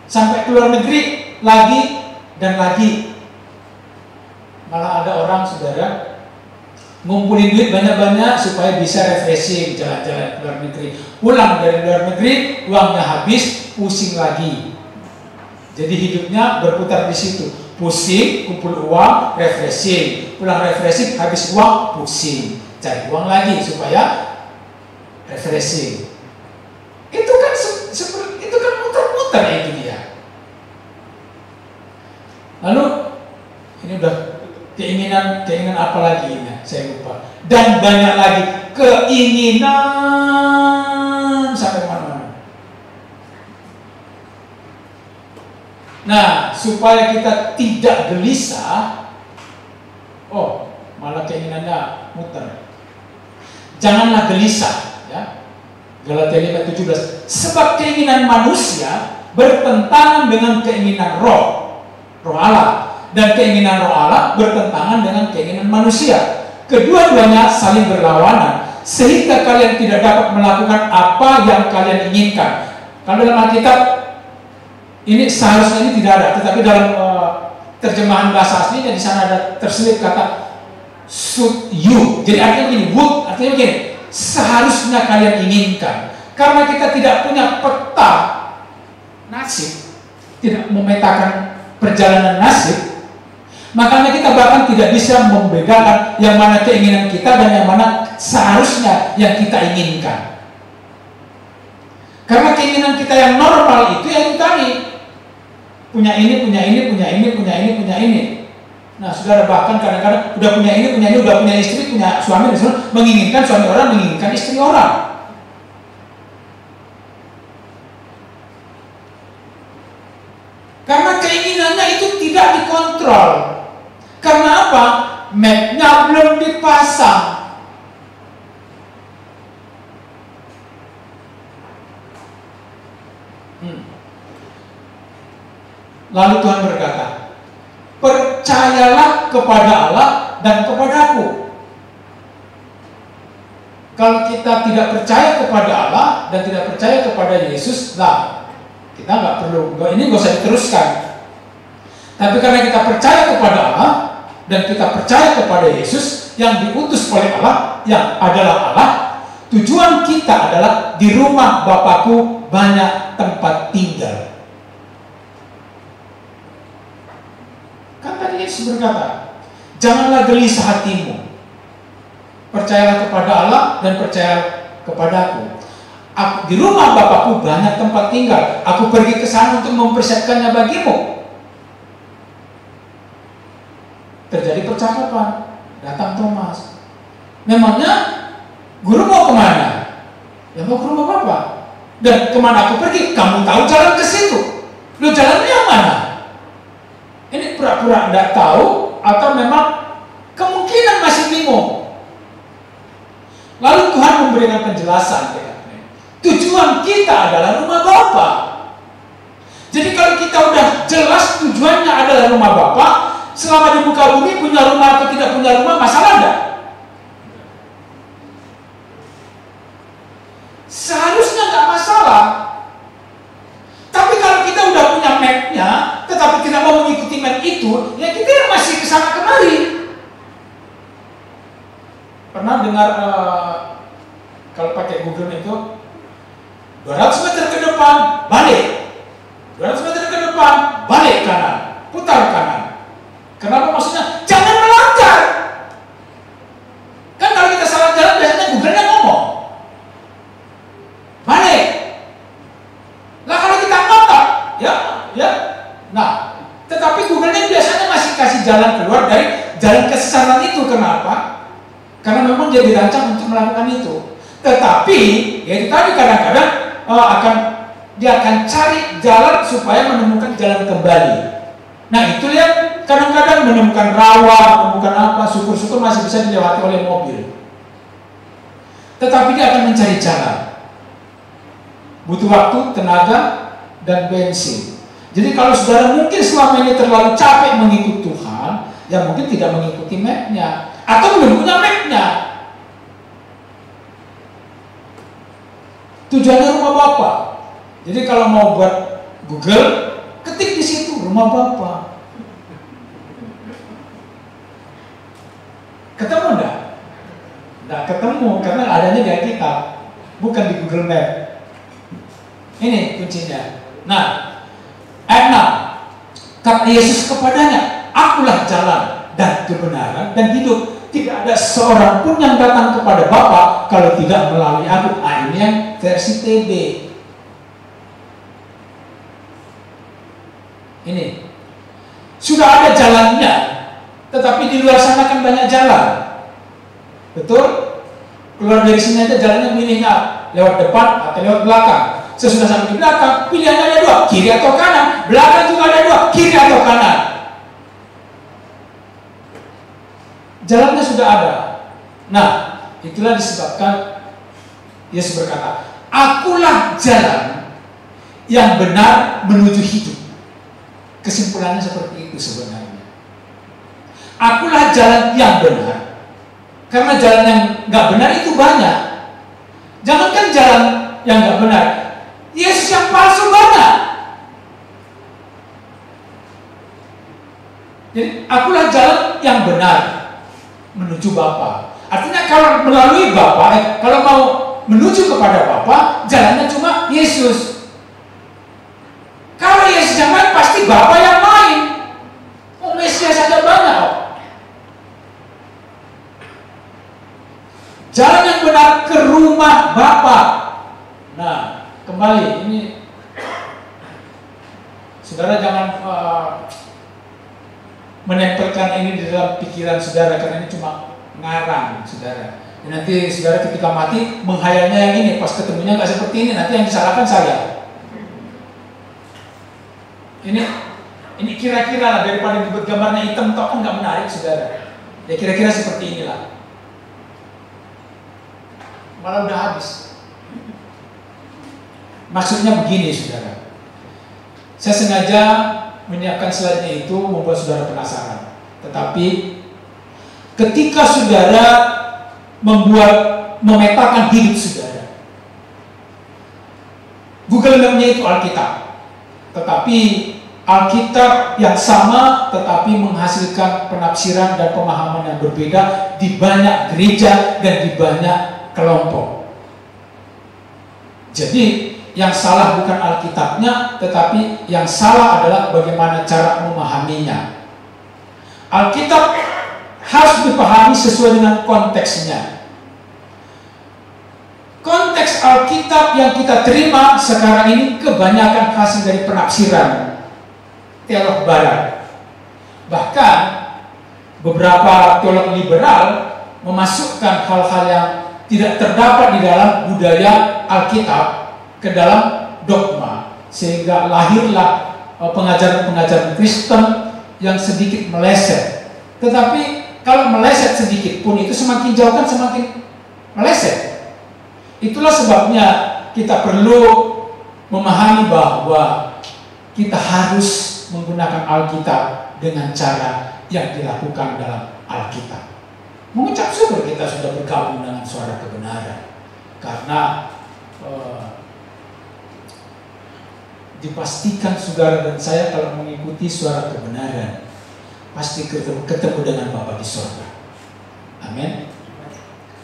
sampai ke luar negeri lagi dan lagi. Malah ada orang, saudara, ngumpulin duit banyak-banyak supaya bisa refreshing, jalan-jalan ke luar negeri. Pulang dari luar negeri, uangnya habis, pusing lagi. Jadi hidupnya berputar di situ. Pusing, kumpul uang, refreshing. Pulang refreshing, habis uang, pusing. Cari uang lagi supaya refreshing. Itu kan itu kan muter-muter itu dia. Lalu ini udah keinginan apa lagi ini? Saya lupa. Dan banyak lagi keinginan sampai mana-mana. Nah, supaya kita tidak gelisah, malah keinginannya muter. Janganlah gelisah, ya. Galatia 5:17. Sebab keinginan manusia bertentangan dengan keinginan roh Allah, dan keinginan roh Allah bertentangan dengan keinginan manusia. Kedua-duanya saling berlawanan, sehingga kalian tidak dapat melakukan apa yang kalian inginkan. Kalau dalam Alkitab ini seharusnya ini tidak ada, tetapi dalam terjemahan bahasa aslinya di sana ada terselip kata should you. Jadi artinya begini, would artinya begini, seharusnya kalian inginkan. Karena kita tidak punya peta nasib, tidak memetakan perjalanan nasib, makanya kita bahkan tidak bisa membedakan yang mana keinginan kita dan yang mana seharusnya yang kita inginkan. Karena keinginan kita yang normal itu yang tadi, punya ini, punya ini, punya ini, punya ini, punya ini. Nah, saudara bahkan kadang-kadang udah punya ini, udah punya istri, punya suami, menginginkan suami orang, menginginkan istri orang. Karena keinginannya itu tidak dikontrol. Karena apa? Map-nya belum dipasang. Lalu Tuhan berkata, percayalah kepada Allah dan kepadaku. Kalau kita tidak percaya kepada Allah dan tidak percaya kepada Yesus, kita nggak perlu, ini nggak usah diteruskan. Tapi karena kita percaya kepada Allah dan kita percaya kepada Yesus yang diutus oleh Allah, yang adalah Allah, tujuan kita adalah di rumah Bapakku banyak tempat tinggal. Kan tadi Yesus berkata, janganlah gelisah hatimu, percayalah kepada Allah dan percaya kepadaku. Di rumah Bapakku banyak tempat tinggal. Aku pergi ke sana untuk mempersiapkannya bagimu. Terjadi percakapan. Datang Thomas. Memangnya guru mau kemana? Ya mau ke rumah Bapak. Dan kemana aku pergi? Kamu tahu jalan ke situ. Lu jalannya yang mana? Ini pura-pura tidak tahu atau memang kemungkinan masih bingung. Lalu Tuhan memberikan penjelasan. Tujuan kita adalah rumah Bapa. Jadi kalau kita udah jelas tujuannya adalah rumah Bapa, selama di muka bumi punya rumah atau tidak punya rumah, masalah enggak? Seharusnya enggak masalah. Tapi kalau kita udah punya map-nya, tetapi tidak mau mengikuti map itu, ya kita masih kesana kemari. Pernah dengar kalau pakai Google itu 200 meter ke depan, balik. 200 meter ke depan, balik kanan. Putar kanan. Kenapa maksudnya? Jangan melanggar. Kan kalau kita salah jalan, biasanya Google-nya ngomong. Balik. Lah kalau kita ngotot, ya. Nah, tetapi Google-nya biasanya masih kasih jalan keluar dari jalan kesesatan itu. Kenapa? Karena memang dia dirancang untuk melakukan itu. Tetapi, ya itu tadi kadang-kadang dia akan cari jalan supaya menemukan jalan kembali. Nah itu lihat kadang-kadang menemukan rawa, menemukan apa, syukur-syukur masih bisa dilewati oleh mobil. Tetapi dia akan mencari jalan. Butuh waktu, tenaga, dan bensin. Jadi kalau saudara mungkin selama ini terlalu capek mengikuti Tuhan, ya mungkin tidak mengikuti map-nya atau belum punya map-nya. Tujuannya rumah Bapa. Jadi kalau mau buat Google, ketik di situ rumah Bapa. Ketemu enggak? Enggak ketemu karena adanya di Alkitab, bukan di Google Map. Ini kuncinya. Nah, ayat 6. Kata Yesus kepadanya, akulah jalan dan kebenaran dan hidup. Tidak ada seorang pun yang datang kepada Bapa kalau tidak melalui aku. Ini yang versi TB. Ini sudah ada jalannya, tetapi di luar sana kan banyak jalan. Betul? Keluar dari sini aja jalannya milih nggak? Lewat depan atau lewat belakang. Sesudah sampai di belakang, pilihannya ada dua, kiri atau kanan. Belakang juga ada dua, kiri atau kanan. Jalannya sudah ada. Nah, itulah disebabkan Yesus berkata, akulah jalan yang benar menuju hidup. Kesimpulannya seperti itu sebenarnya. Akulah jalan yang benar. Karena jalan yang nggak benar itu banyak. Jangankan jalan yang nggak benar, Yesus yang palsu banyak. Jadi akulah jalan yang benar menuju Bapa. Artinya kalau melalui Bapa, kalau mau menuju kepada Bapa, jalannya cuma Yesus. Kalau Yesus yang main, pasti Bapa yang main. Oh, Mesias saja banyak. Jalan yang benar ke rumah Bapa. Nah, kembali ini, saudara jangan menempelkan ini di dalam pikiran saudara, karena ini cuma ngarang, saudara. Dan nanti saudara ketika mati menghayalnya yang ini, pas ketemunya nggak seperti ini, nanti yang disalahkan saya. Ini kira-kira lah, daripada dibuat gambarnya hitam toh kan nggak menarik, saudara. Ya kira-kira seperti inilah. Malah udah habis. Maksudnya begini, saudara. Saya sengaja menyiapkan slide-nya itu membuat saudara penasaran. Tetapi ketika saudara memetakan hidup saudara, Google Map-nya itu Alkitab. Tetapi Alkitab yang sama tetapi menghasilkan penafsiran dan pemahaman yang berbeda di banyak gereja dan di banyak kelompok. Jadi yang salah bukan Alkitabnya, tetapi yang salah adalah bagaimana cara memahaminya. Alkitab harus dipahami sesuai dengan konteksnya. Konteks Alkitab yang kita terima sekarang ini kebanyakan hasil dari penafsiran teolog barat. Bahkan beberapa teolog liberal memasukkan hal-hal yang tidak terdapat di dalam budaya Alkitab ke dalam dogma, sehingga lahirlah pengajaran-pengajaran Kristen yang sedikit meleset. Tetapi kalau meleset sedikit pun itu semakin jauh kan semakin meleset. Itulah sebabnya kita perlu memahami bahwa kita harus menggunakan Alkitab dengan cara yang dilakukan dalam Alkitab. Mengucap syukur kita sudah bergabung dengan suara kebenaran, karena dipastikan saudara dan saya kalau mengikuti suara kebenaran pasti ketemu dengan Bapa di surga. Amin.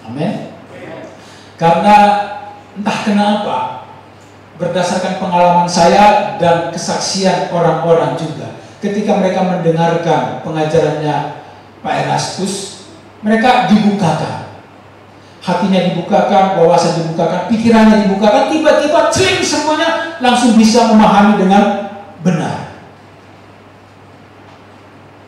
Amin. Karena entah kenapa, berdasarkan pengalaman saya dan kesaksian orang-orang juga, ketika mereka mendengarkan pengajarannya Pak Erastus, mereka dibukakan, hatinya dibukakan, wawasan dibukakan, pikirannya dibukakan, tiba-tiba cling semuanya langsung bisa memahami dengan benar.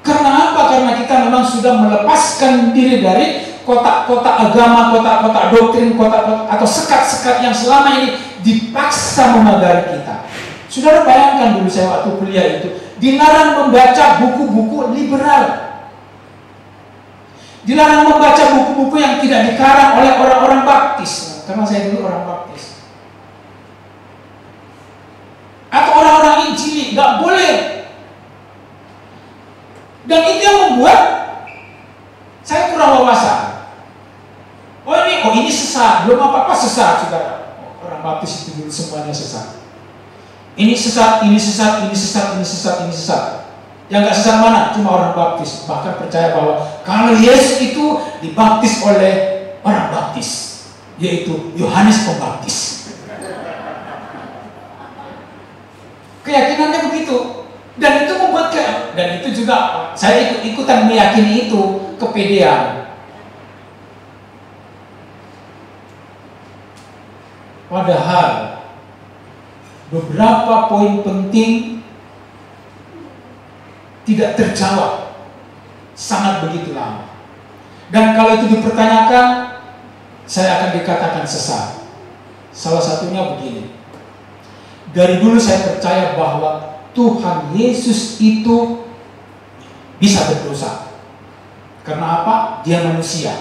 Karena apa? Karena kita memang sudah melepaskan diri dari kotak-kotak agama, kotak-kotak doktrin, kotak-kotak atau sekat-sekat yang selama ini dipaksa memagari kita. Saudara bayangkan dulu saya waktu kuliah itu dilarang membaca buku-buku liberal. Dilarang membaca buku-buku yang tidak dikarang oleh orang-orang baptis. Karena saya dulu orang baptis. Atau orang-orang Injili, nggak boleh. Dan itu yang membuat saya kurang wawasan. Oh ini sesat, belum apa-apa sesat, saudara. Orang baptis itu dulu semuanya sesat. Ini sesat, ini sesat, ini sesat, ini sesat, ini sesat. Yang gak sesat mana? Cuma orang baptis. Bahkan percaya bahwa kalau Yesus itu dibaptis oleh orang baptis, yaitu Yohanes Pembaptis. Keyakinannya begitu. Dan itu membuat dan itu juga saya ikutan meyakini itu kepedean. Padahal beberapa poin penting tidak terjawab, sangat begitu lama. Dan kalau itu dipertanyakan, saya akan dikatakan sesat. Salah satunya begini, dari dulu saya percaya bahwa Tuhan Yesus itu bisa berdosa. Karena apa? Dia manusia.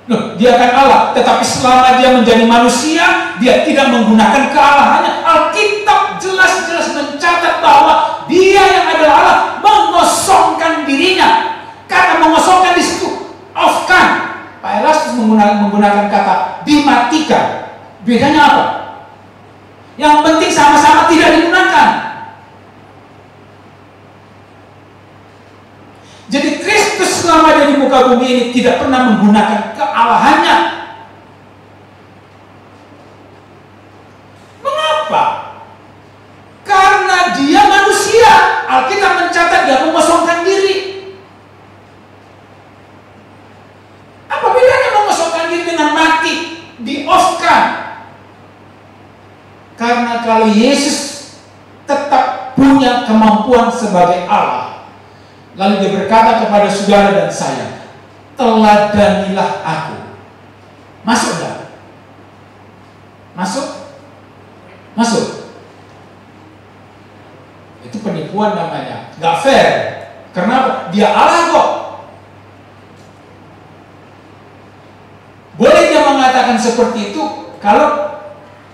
Loh, dia kan Allah, tetapi selama dia menjadi manusia, dia tidak menggunakan kealahannya. Alkitab jelas-jelas mencatat bahwa dia yang adalah Allah mengosongkan dirinya. Kata mengosongkan di situ, off-kan. Pak Erastus menggunakan kata dimatikan. Bedanya apa? Yang penting sama-sama tidak digunakan. Jadi Kristus selama dia di muka bumi ini tidak pernah menggunakan kealahannya. Mengapa? Karena dia manusia. Alkitab mencatat dia mengosongkan diri. Apa bedanya mengosongkan diri dengan mati? Di-off-kan. Karena kalau Yesus tetap punya kemampuan sebagai Allah, lalu dia berkata kepada saudara dan saya, teladanilah aku. Masuk enggak? Masuk? Masuk. Itu penipuan namanya. Enggak fair. Kenapa? Dia Allah kok. Boleh dia mengatakan seperti itu kalau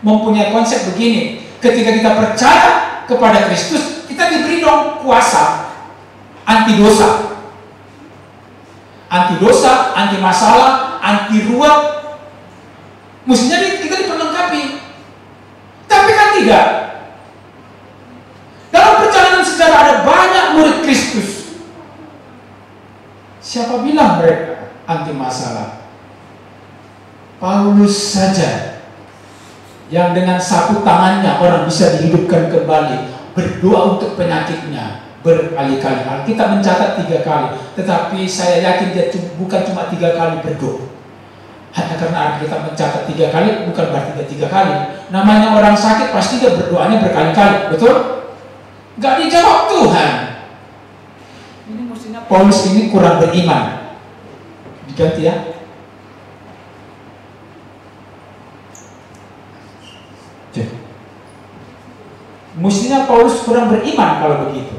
mempunyai konsep begini. Ketika kita percaya kepada Kristus, kita diberi dong kuasa anti dosa, anti masalah, anti ruwet. Mestinya kita diperlengkapi. Tapi kan tidak. Dalam perjalanan sejarah ada banyak murid Kristus. Siapa bilang mereka anti masalah? Paulus saja, yang dengan sapu tangannya orang bisa dihidupkan kembali, berdoa untuk penyakitnya berkali-kali. Kita mencatat 3 kali, tetapi saya yakin dia bukan cuma 3 kali berdoa. Hanya karena kita mencatat 3 kali, bukan berarti dia 3 kali. Namanya orang sakit pasti dia berdoanya berkali-kali, betul? Gak dijawab Tuhan. Ini mestinya Paulus ini kurang beriman. Diganti ya. Mestinya Paulus kurang beriman kalau begitu.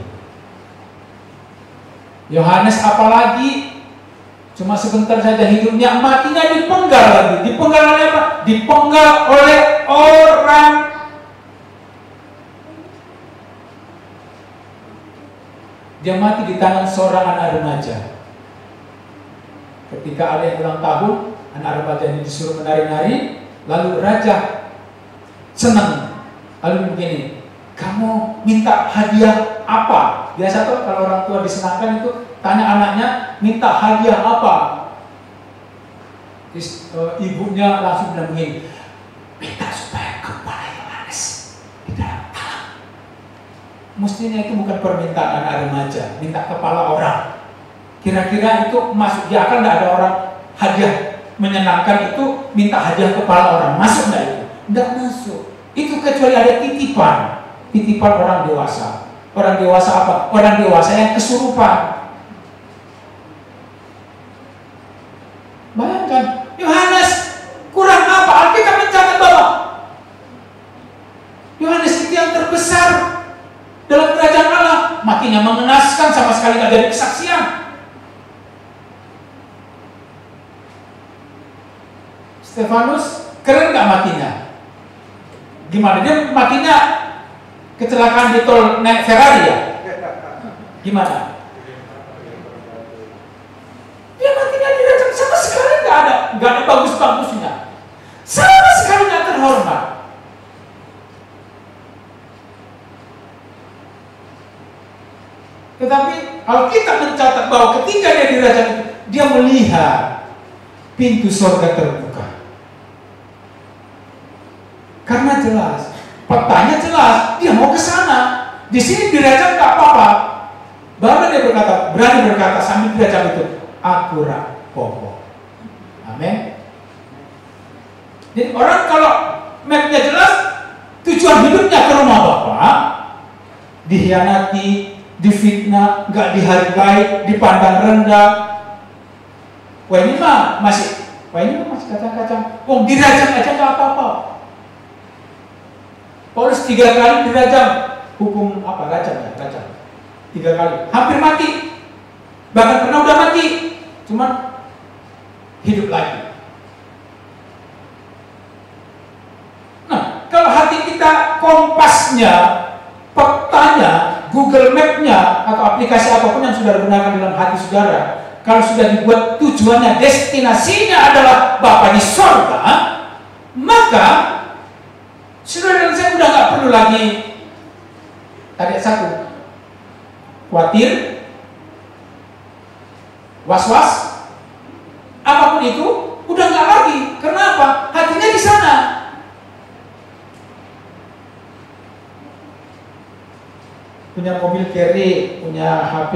Yohanes apalagi cuma sebentar saja hidupnya, matinya dipenggal lagi. Dipenggal oleh apa? Dipenggal oleh orang. Dia mati di tangan seorang anak remaja. Ketika ada yang ulang tahun, anak remaja ini disuruh menari-nari, lalu raja senang. Lalu begini, kamu minta hadiah apa? Biasa tuh kalau orang tua disenangkan itu tanya anaknya, minta hadiah apa? Ibunya langsung bilang begini, minta supaya kepala Yohanes di dalam tanah. Mestinya itu bukan permintaan anak remaja, minta kepala orang. Kira-kira itu masuk di akal? Tidak ada orang hadiah menyenangkan itu minta hadiah kepala orang, masuk nggak itu? Tidak masuk. Itu kecuali ada titipan orang dewasa. Orang dewasa apa? Orang dewasa yang kesurupan. Bayangkan, Yohanes kurang apa? Alkitab mencatat bahwa Yohanes itu yang terbesar dalam kerajaan Allah. Matinya mengenaskan, sama sekali tidak ada kesaksian. Stefanus keren nggak matinya? Gimana dia matinya? Kecelakaan di tol naik Ferrari ya? Gimana? Dia matinya dirajam, sama sekali nggak ada bagus-bagusnya, sama sekali nggak terhormat. Tetapi Alkitab mencatat bahwa ketika dia dirajam, dia melihat pintu surga terbuka. Karena jelas, petanya jelas, dia mau ke sana. Di sini dirajam tak apa-apa. Baru dia berani berkata sambil dirajam itu, aku rapopo. Amin. Jadi orang kalau mapnya jelas, tujuan hidupnya ke rumah Bapak, dikhianati, difitnah, nggak dihargai, dipandang rendah. Wah ini mah masih kacang-kacang. Wong dirajam aja nggak apa-apa. Paulus 3 kali dirajam, hukum apa rajam ya, rajam 3 kali, hampir mati, bahkan pernah udah mati, cuman hidup lagi. Nah, kalau hati kita kompasnya, petanya, Google Map-nya, atau aplikasi apapun yang sudah digunakan dalam hati saudara, kalau sudah dibuat tujuannya, destinasinya adalah Bapa di sorga, maka saudara dan saya udah nggak perlu lagi tadi satu khawatir, was-was, apapun itu udah nggak lagi. Kenapa? Hatinya di sana. Punya mobil carry, punya HP.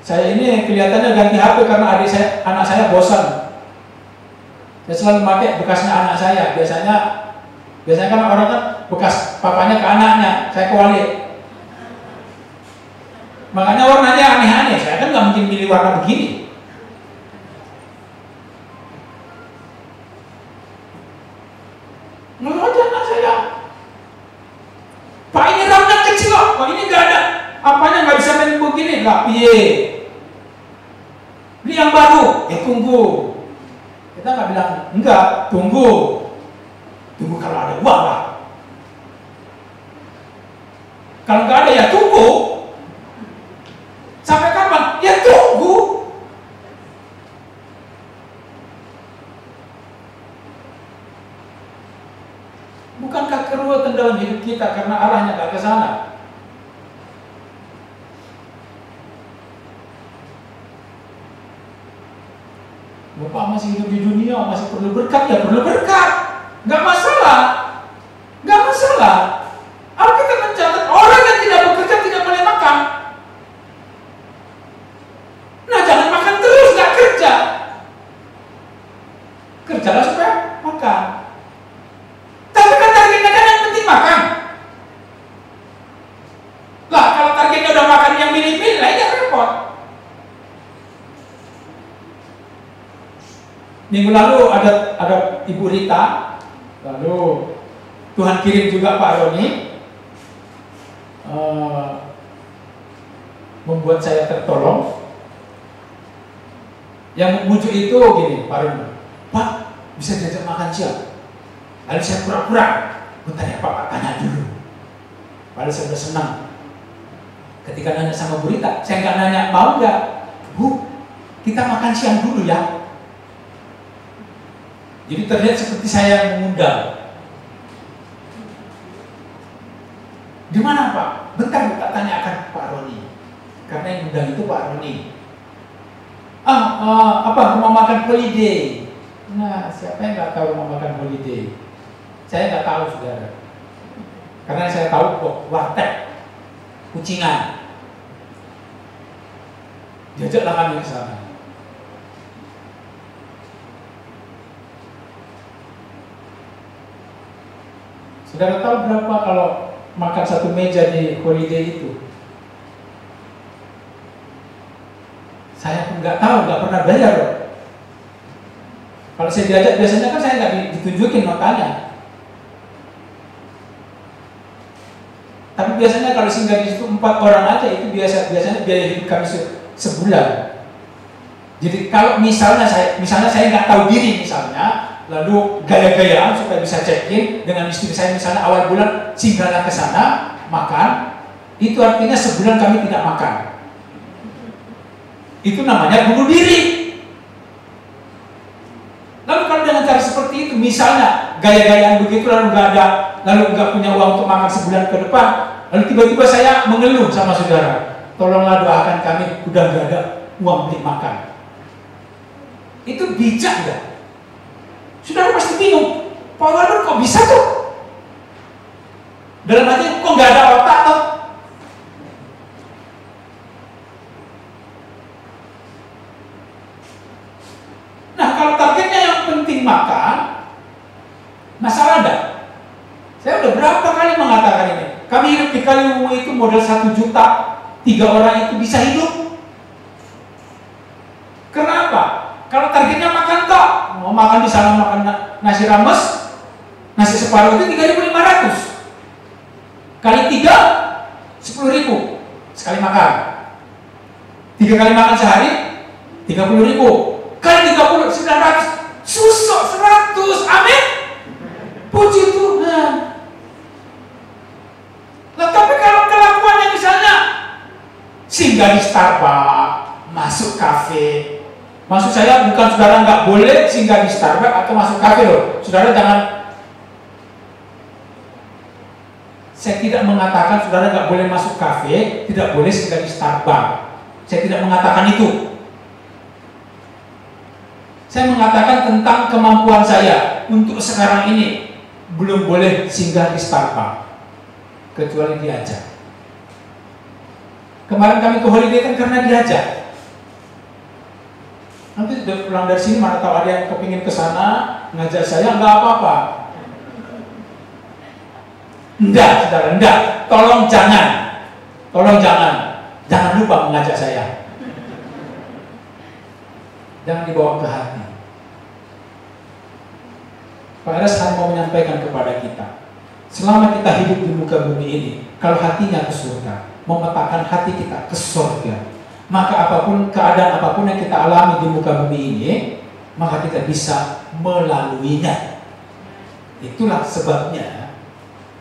Saya ini kelihatannya ganti HP karena anak saya bosan. Saya selalu pakai bekasnya anak saya. Biasanya kan orang kan bekas papanya ke anaknya, saya kewalik. Makanya warnanya aneh-aneh. Saya kan nggak mungkin pilih warna begini. Nggak aja anak saya. Pak ini ramnya kecil loh. Pak ini nggak ada apanya, nggak bisa main begini. Lah piye? Beli yang baru. Tunggu. Kita nggak bilang enggak, tunggu kalau ada uang lah. Kalau nggak ada ya tunggu. Sampai kapan? Ya tunggu. Bukankah keruwetan dalam hidup kita karena arahnya nggak ke sana? Bapak masih hidup di dunia, masih perlu berkat, ya perlu berkat. Nggak masalah. Nggak masalah. Alkitab mencatat orang yang tidak bekerja tidak boleh makan. Nah jangan makan terus, nggak kerja. Kerjalah supaya makan. Tapi kan targetnya kan yang penting makan. Lah kalau targetnya udah makan yang milih-milih, lah ya repot. Minggu lalu ada Ibu Rita, lalu Tuhan kirim juga Pak Roni, membuat saya tertolong. Yang muncul itu gini, Pak Roni, Pak bisa diajak makan siang. Lalu saya pura-pura, bentar ya Pak, tanya dulu. Padahal saya sudah senang. Ketika nanya sama Bu Rita, saya nggak nanya mau nggak, Bu, kita makan siang dulu ya. Jadi terlihat seperti saya yang mengundang. Di mana Pak? Bentar Bu, tak tanyakan Pak Roni. Karena yang undang itu Pak Roni. Rumah makan holiday. Nah, siapa yang nggak tahu rumah makan holiday? Saya nggak tahu saudara. Karena saya tahu kok warteg, kucingan. Diajaklah kami ke sana. Saudara tahu berapa kalau makan satu meja di holiday itu? Saya pun nggak tahu, nggak pernah bayar loh. Kalau saya diajak biasanya kan saya nggak ditunjukin notanya. Tapi biasanya kalau singgah di situ 4 orang aja itu biasanya biaya hidup kami sebulan. Jadi kalau misalnya saya nggak tahu diri misalnya, lalu gaya-gayaan supaya bisa check-in dengan istri saya misalnya awal bulan singgahlah ke sana makan, itu artinya sebulan kami tidak makan. Itu namanya bunuh diri. Lalu kalau dengan cara seperti itu, misalnya gaya-gayaan begitu lalu nggak punya uang untuk makan sebulan ke depan, lalu tiba-tiba saya mengeluh sama saudara, tolonglah doakan kami, udah nggak ada uang beli makan. Itu bijak nggak? Saudara pasti bingung, Pak Waldo kok bisa tuh? Dalam hati kok nggak ada otak tuh? Nah kalau targetnya yang penting makan, masalah ada. Saya udah berapa kali mengatakan ini. Kami kali uang itu modal 1 juta, 3 orang itu bisa hidup. Kenapa? Kalau targetnya makan tok, mau makan di sana makan nasi rames, nasi separuh itu 3.500. Kali 3, 10.000 sekali makan. 3 kali makan sehari, 30.000. Kali 30, 900. Susuk 100. Amin. Puji Tuhan. Nah, tapi kalau kelakuannya misalnya singgah di Starbucks, masuk kafe. Maksud saya bukan saudara nggak boleh singgah di Starbucks atau masuk kafe loh. Saudara jangan. Saya tidak mengatakan saudara nggak boleh masuk kafe, tidak boleh singgah di Starbucks. Saya tidak mengatakan itu. Saya mengatakan tentang kemampuan saya untuk sekarang ini belum boleh singgah di Starbucks kecuali diajak. Kemarin kami ke holiday kan karena diajak. Nanti sudah pulang dari sini mana tahu ada yang kepingin ke sana ngajak saya, nggak apa-apa. Enggak, saudara, enggak. Tolong jangan. Jangan lupa mengajak saya. Jangan dibawa ke hati. Pak Eres hanya mau menyampaikan kepada kita, selama kita hidup di muka bumi ini, kalau hatinya ke surga, memetakan hati kita ke surga, maka apapun keadaan apapun yang kita alami di muka bumi ini, maka kita bisa melaluinya. Itulah sebabnya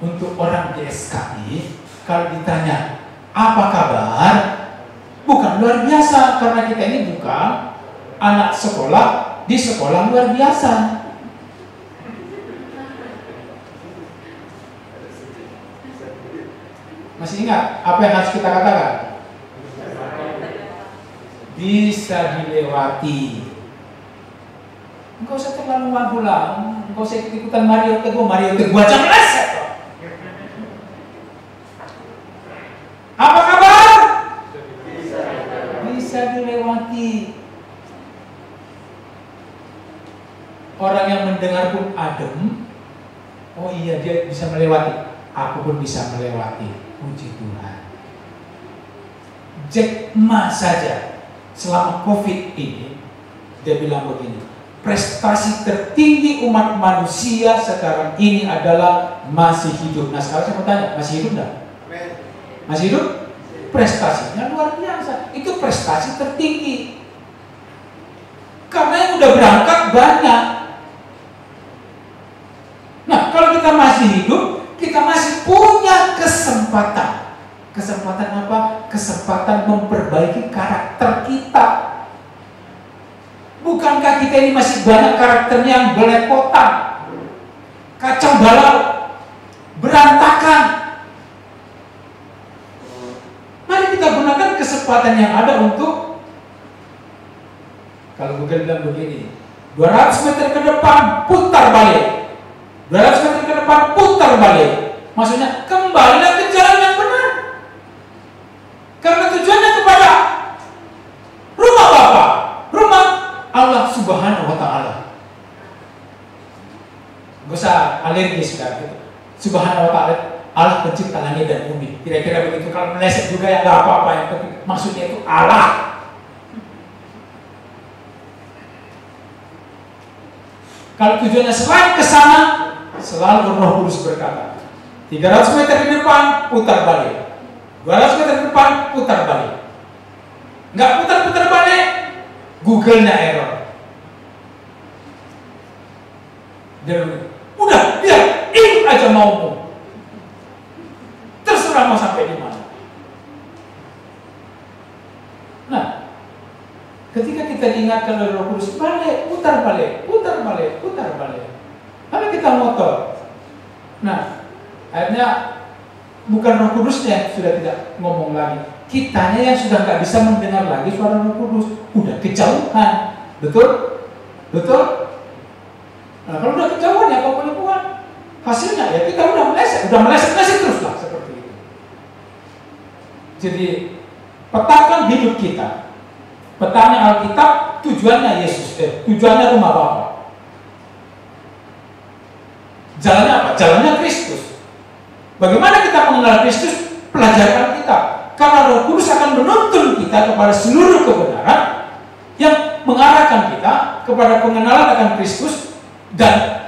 untuk orang di SKI, kalau ditanya apa kabar, bukan luar biasa, karena kita ini bukan anak sekolah di sekolah luar biasa. Masih ingat apa yang harus kita katakan? Bisa dilewati. Enggak usah terlalu wagu lah, enggak usah ikut-ikutan Mario Teguh aja meleset. Apa kabar? Bisa dilewati. Orang yang mendengar pun adem. Oh iya, dia bisa melewati. Aku pun bisa melewati. Puji Tuhan. Jack Ma saja selama COVID ini dia bilang begini, prestasi tertinggi umat manusia sekarang ini adalah masih hidup. Nah sekarang saya mau tanya, masih hidup enggak? Masih hidup? Prestasinya luar biasa. Itu prestasi tertinggi. Karena yang udah berangkat banyak. Nah kalau kita masih hidup, kita masih punya kesempatan. Kesempatan apa? Kesempatan memperbaiki karakter kita. Bukankah kita ini masih banyak karakternya yang belepotan, kacau balau, berantakan? Mari kita gunakan kesempatan yang ada untuk, kalau Google bilang begini, 200 meter ke depan putar balik, 200 meter ke depan putar balik. Maksudnya kembalilah ke jalan yang benar. Karena tujuannya kepada rumah Bapa, rumah Allah Subhanahu wa Ta'ala. Gak usah alergi sudah gitu. Subhanahu wa Ta'ala, Allah pencipta langit dan bumi. Kira-kira begitu. Kalau meleset juga ya gak apa-apa. Yang penting maksudnya itu Allah. Kalau tujuannya selain ke sana, selalu Roh Kudus berkata, 300 meter di depan putar balik, 200 meter di depan putar balik. Nggak putar-putar balik, Google-nya error. Dia udah, biar ikut aja maumu. Terserah mau sampai di mana. Nah, ketika kita diingatkan oleh Roh Kudus, balik, putar balik, putar balik, putar balik. Lalu kita motor. Nah, akhirnya bukan Roh Kudusnya yang sudah tidak ngomong lagi, kitanya yang sudah nggak bisa mendengar lagi suara Roh Kudus, udah kejauhan, betul? Betul? Nah, kalau udah kejauhan ya apa boleh buat? Hasilnya ya kita udah meleset terus lah seperti itu. Jadi petakan hidup kita, petanya Alkitab, tujuannya Yesus, tujuannya rumah Bapa. Jalannya apa? Jalannya Kristus. Bagaimana kita mengenal Kristus? pelajaran kita. Karena Roh Kudus akan menuntun kita kepada seluruh kebenaran yang mengarahkan kita kepada pengenalan akan Kristus dan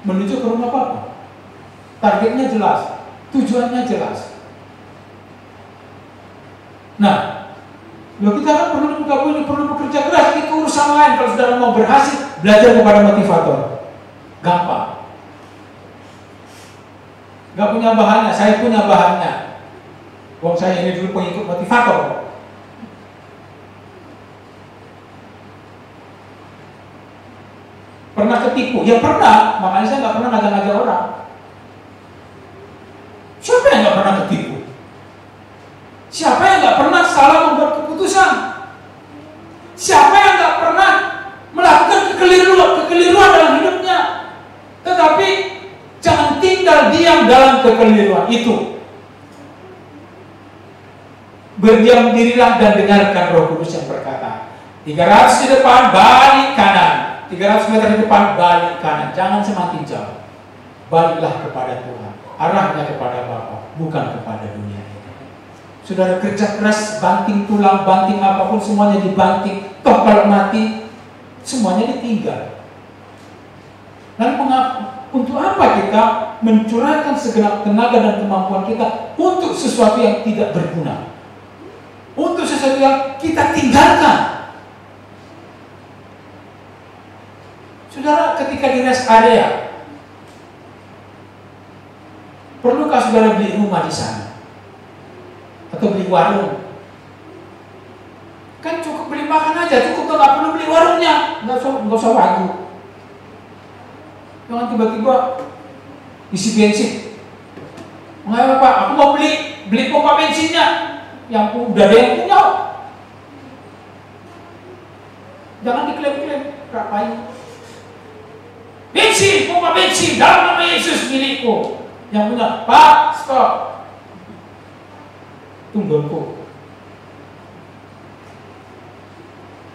menuju ke rumah Bapa. Targetnya jelas, tujuannya jelas. Nah, kita kan perlu bekerja keras, itu urusan lain. Kalau saudara mau berhasil, belajar kepada motivator. Gampang. Gak punya bahannya, saya punya bahannya. Wong saya ini dulu pengikut motivator. Pernah ketipu? Ya pernah, makanya saya gak pernah naga-naga orang. Siapa yang gak pernah ketipu? Siapa yang gak pernah salah membuat keputusan? Siapa yang gak pernah melakukan kekeliruan dalam hidupnya? Tetapi jangan tinggal diam dalam kekeliruan itu. Berdiam dirilah dan dengarkan Roh Kudus yang berkata, 300 di depan, balik kanan. 300 meter di depan, balik kanan. Jangan semakin jauh. Baliklah kepada Tuhan. Arahnya kepada Bapa, bukan kepada dunia ini. Saudara kerja keras, banting tulang, banting apapun, semuanya dibanting. Toh kalau mati, semuanya ditinggal. Lalu untuk apa kita mencurahkan segenap tenaga dan kemampuan kita untuk sesuatu yang tidak berguna? Untuk sesuatu yang kita tinggalkan. Saudara, ketika di rest area, perlukah saudara beli rumah di sana? Atau beli warung? Kan cukup beli makan aja, cukup, nggak perlu beli warungnya, nggak usah ragu. Jangan tiba-tiba isi bensin. Mengapa Pak? Aku mau beli pompa bensinnya, yang udah ada yang punya. Jangan diklaim-klaim, ngapain? Bensin, pompa bensin, dalam nama Yesus milikku. Yang punya, Pak, stop. Tungguku.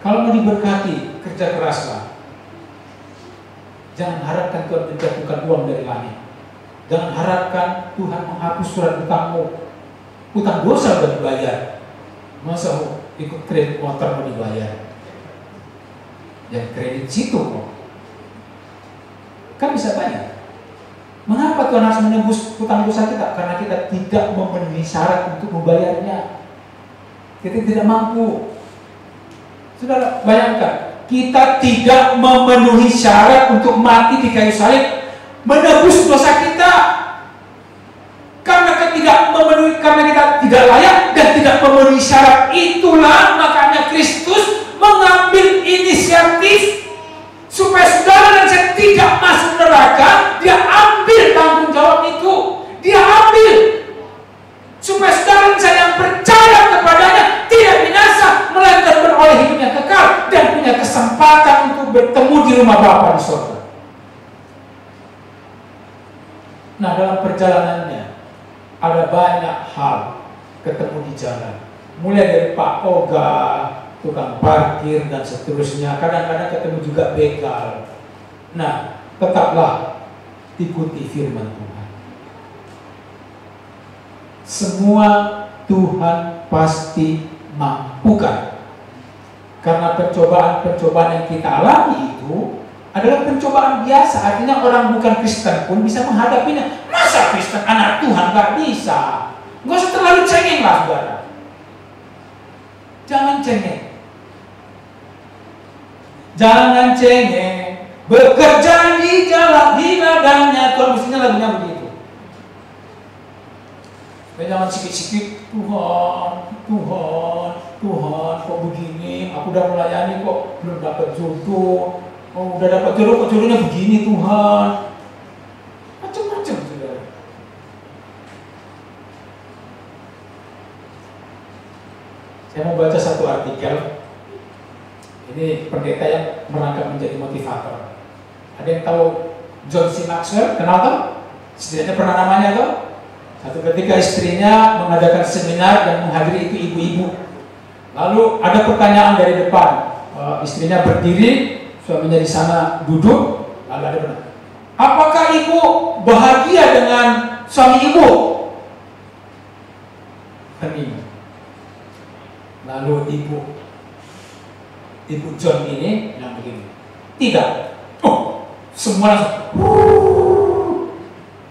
Kalau mau diberkati, kerja keraslah. Jangan harapkan Tuhan menjatuhkan uang dari langit. Jangan harapkan Tuhan menghapus surat utangmu. Utang dosa sudah dibayar. Masa ikut kredit motor mau dibayar? Yang kredit situ kok. Kan bisa tanya, mengapa Tuhan harus menembus utang dosa kita? Karena kita tidak memenuhi syarat untuk membayarnya. Kita tidak mampu. Saudara, bayangkan, kita tidak memenuhi syarat untuk mati di kayu salib, menebus dosa kita. Karena kita tidak layak dan tidak memenuhi syarat, itulah makanya Kristus mengambil inisiatif supaya saudara dan saya tidak masuk neraka. Dia ambil tanggung jawab itu. Dia ambil supaya saudara dan saya yang percaya kepadanya tidak binasa, melainkan beroleh hidup yang kekal dan punya kesempatan untuk bertemu di rumah Bapa di surga. Nah, dalam perjalanannya ada banyak hal ketemu di jalan. Mulai dari Pak Oga, tukang parkir dan seterusnya. Kadang-kadang ketemu juga begal. Nah, tetaplah ikuti firman Tuhan. Semua Tuhan pasti mampukan. Karena percobaan-percobaan yang kita alami itu adalah pencobaan biasa. Artinya orang bukan Kristen pun bisa menghadapinya. Masa Kristen anak Tuhan gak bisa? Gak usah terlalu cengeng lah, saudara. Jangan cengeng. Jangan cengeng. Bekerja di jalan di ladangnya. Tuhan, mestinya lagunya begitu. Jangan sikit-sikit, Tuhan, kok begini? Aku udah melayani kok belum dapat jodoh. Oh, udah dapat jodoh, kok jodohnya begini, Tuhan. Macam-macam, saudara. Saya mau baca satu artikel. Ini pendeta yang merangkap menjadi motivator. Ada yang tahu John C. Maxwell? Kenal tak? Setidaknya pernah namanya tuh. Satu ketika istrinya mengadakan seminar dan menghadiri itu ibu-ibu. Lalu ada pertanyaan dari depan. Istrinya berdiri, suaminya di sana duduk. Lalu ada pertanyaan, apakah ibu bahagia dengan suami ibu? hening. Lalu ibu John ini bilang begini, tidak. Oh, semua langsung.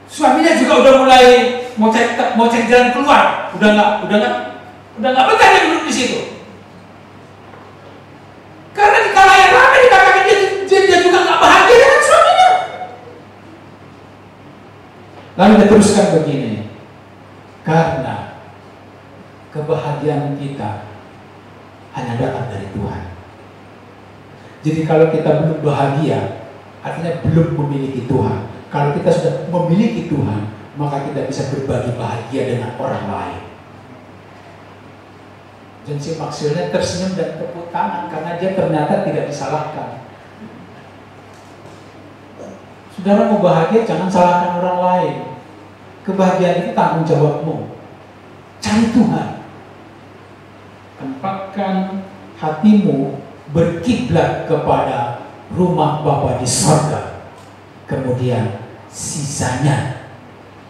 Suaminya juga udah mulai mau cari jalan keluar, udah nggak betah dia duduk di situ. Karena di kala yang ramai dikatakan dia juga nggak bahagia dengan suaminya. Lalu dia teruskan begini, karena kebahagiaan kita hanya datang dari Tuhan. Jadi kalau kita belum bahagia, artinya belum memiliki Tuhan. Kalau kita sudah memiliki Tuhan, maka kita bisa berbagi bahagia dengan orang lain. Dan si Maxwell tersenyum dan tepuk tangan karena dia ternyata tidak disalahkan. Saudara mau bahagia, jangan salahkan orang lain. Kebahagiaan itu tanggung jawabmu. Cari Tuhan. Tempatkan hatimu berkiblat kepada rumah Bapa di surga. Kemudian sisanya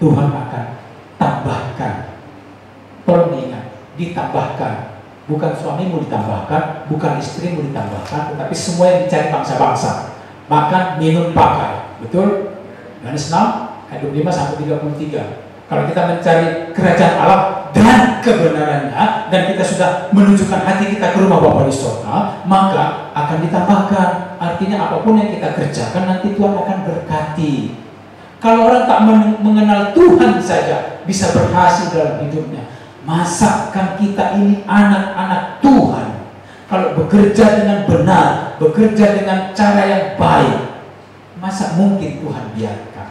Tuhan akan tambahkan. Tolong ingat, ditambahkan. Bukan suamimu ditambahkan, bukan istrimu ditambahkan, tetapi semua yang dicari bangsa-bangsa. Makan, minum, pakai. Betul? Yohanes 6 ayat 25 sampai 33. Kalau kita mencari kerajaan Allah dan kebenarannya, dan kita sudah menunjukkan hati kita ke rumah Bapa di surga, maka akan ditambahkan. Artinya apapun yang kita kerjakan nanti Tuhan akan berkati. Kalau orang tak mengenal Tuhan saja bisa berhasil dalam hidupnya, masakan kita ini anak-anak Tuhan. Kalau bekerja dengan benar, bekerja dengan cara yang baik, masa mungkin Tuhan biarkan?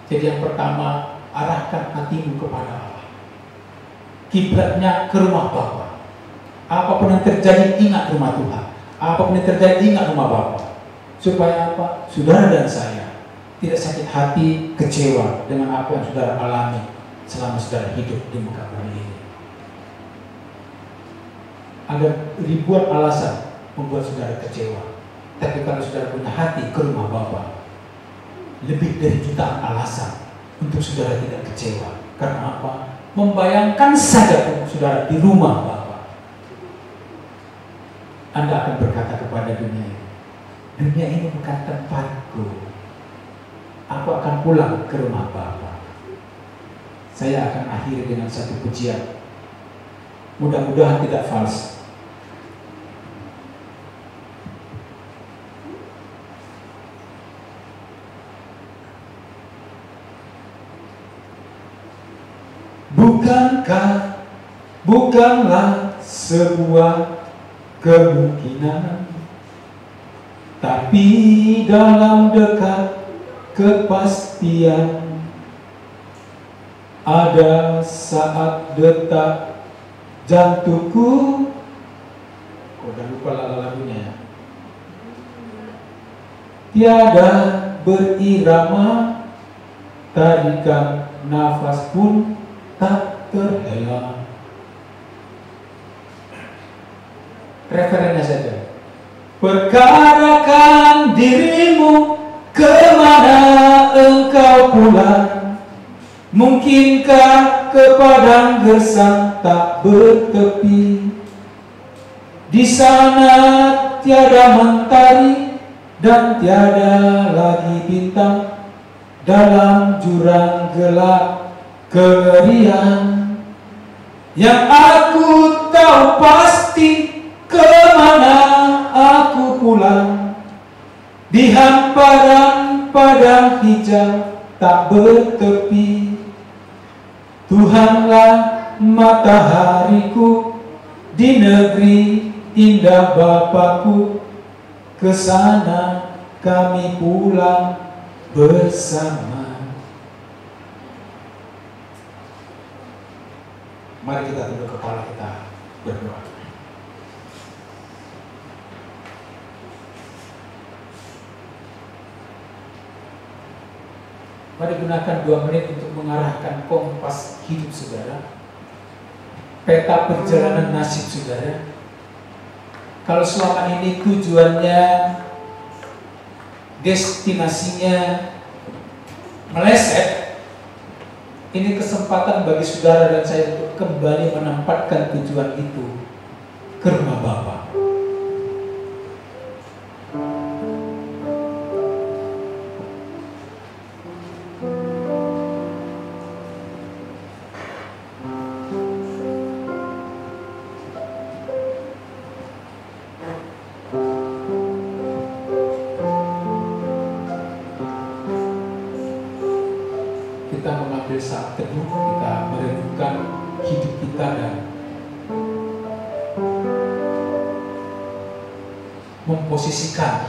Jadi yang pertama, arahkan hatimu kepada Allah. Kiblatnya ke rumah Bapa. Apapun yang terjadi, ingat rumah Tuhan. Apapun yang terjadi, ingat rumah Bapa. Supaya apa? Saudara dan saya tidak sakit hati, kecewa dengan apa yang saudara alami selama saudara hidup di muka bumi ini. Ada ribuan alasan membuat saudara kecewa. Tapi kalau saudara punya hati ke rumah Bapa, lebih dari jutaan alasan untuk saudara tidak kecewa. Karena apa? Membayangkan saja saudara di rumah Bapa, Anda akan berkata kepada dunia ini, dunia ini bukan tempatku. Aku akan pulang ke rumah Bapa. Saya akan akhiri dengan satu pujian. Mudah-mudahan tidak fals. Bukanlah sebuah kemungkinan, tapi dalam dekat kepastian ada saat detak jantungku. Udah lupa lagunya. Tiada berirama, tarikan nafas pun tak terhela. Referennya saja. Perkarakan dirimu, kemana engkau pulang? Mungkinkah ke padang gersang tak bertepi? Di sana tiada mentari dan tiada lagi bintang, dalam jurang gelap kengerian. Yang aku tahu pasti, kemana aku pulang? Di hamparan padang hijau tak bertepi. Tuhanlah matahariku di negeri indah Bapakku. Kesana kami pulang bersama. Mari kita tunduk kepala kita berdoa. Mari gunakan 2 menit untuk mengarahkan kompas hidup saudara, peta perjalanan nasib saudara. Kalau selama ini tujuannya, destinasinya meleset, Ini kesempatan bagi saudara dan saya untuk kembali menempatkan tujuan itu ke rumah Bapa. Kita mengambil saat teduh, kita merenungkan hidup kita dan memposisikan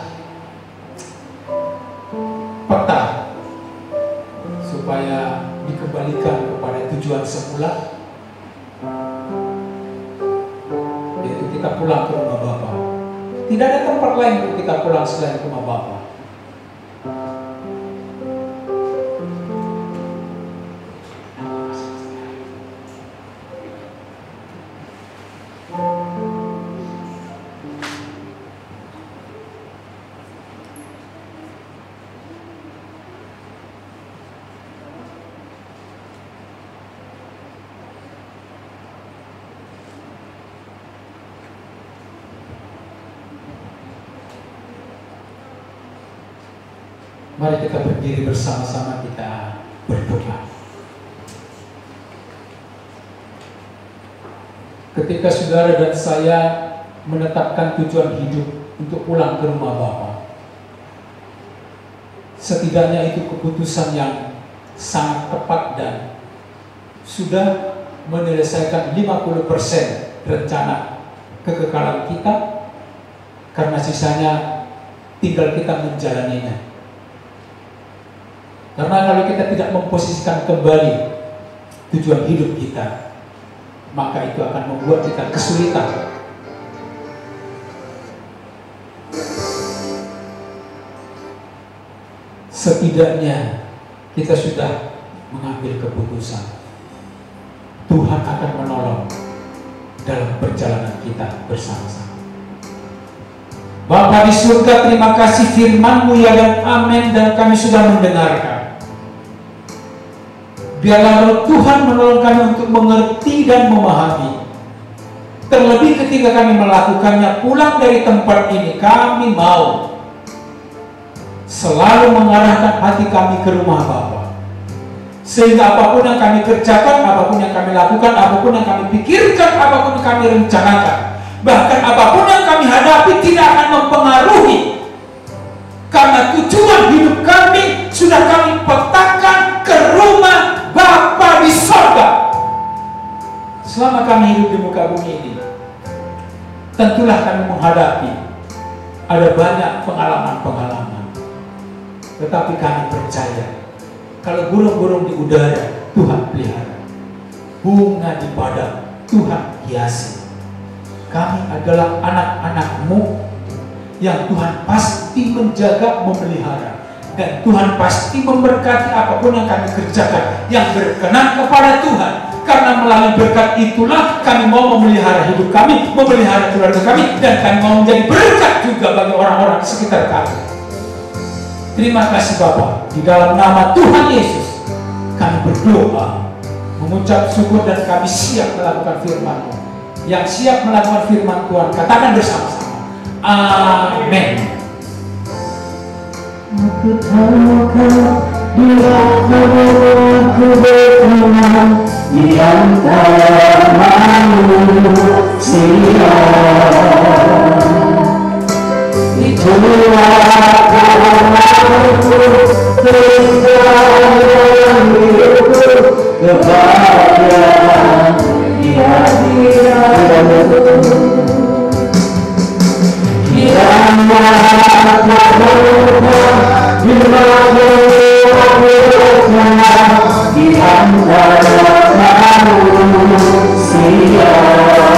peta supaya dikembalikan kepada tujuan semula, yaitu kita pulang ke rumah Bapa. Tidak ada tempat lain untuk kita pulang selain rumah Bapa. Mari kita berdiri bersama-sama, kita berdoa. Ketika saudara dan saya menetapkan tujuan hidup untuk pulang ke rumah Bapa, setidaknya itu keputusan yang sangat tepat dan sudah menyelesaikan 50% rencana kekekalan kita, karena sisanya tinggal kita menjalaninya. Karena kalau kita tidak memposisikan kembali tujuan hidup kita, maka itu akan membuat kita kesulitan. Setidaknya kita sudah mengambil keputusan. Tuhan akan menolong dalam perjalanan kita bersama-sama. Bapa di surga, terima kasih firman-Mu ya dan amin, dan kami sudah mendengarkan. Biarlah Roh Tuhan menolong kami untuk mengerti dan memahami. Terlebih ketika kami melakukannya pulang dari tempat ini, kami mau selalu mengarahkan hati kami ke rumah Bapa. Sehingga apapun yang kami kerjakan, apapun yang kami lakukan, apapun yang kami pikirkan, apapun yang kami rencanakan, bahkan apapun yang kami hadapi tidak akan mempengaruhi. Karena tujuan hidup kami sudah kami petakan ke rumah Bapa di sorga. Selama kami hidup di muka bumi ini, tentulah kami menghadapi ada banyak pengalaman-pengalaman. Tetapi kami percaya kalau burung-burung di udara Tuhan pelihara, bunga di padang Tuhan hiasi. Kami adalah anak-anak-Mu yang Tuhan pasti menjaga, memelihara, dan Tuhan pasti memberkati apapun yang kami kerjakan yang berkenan kepada Tuhan. Karena melalui berkat itulah kami mau memelihara hidup kami, memelihara keluarga kami, dan kami mau menjadi berkat juga bagi orang-orang di sekitar kami. Terima kasih Bapa, di dalam nama Tuhan Yesus kami berdoa, mengucap syukur, dan kami siap melakukan firman-Mu. Yang siap melakukan firman Tuhan, katakan bersama-sama, amin. Aku tahu bila aku berkenan di antara manusia, itulah aku berikan hidupku kepada Dia. Di antara manusia,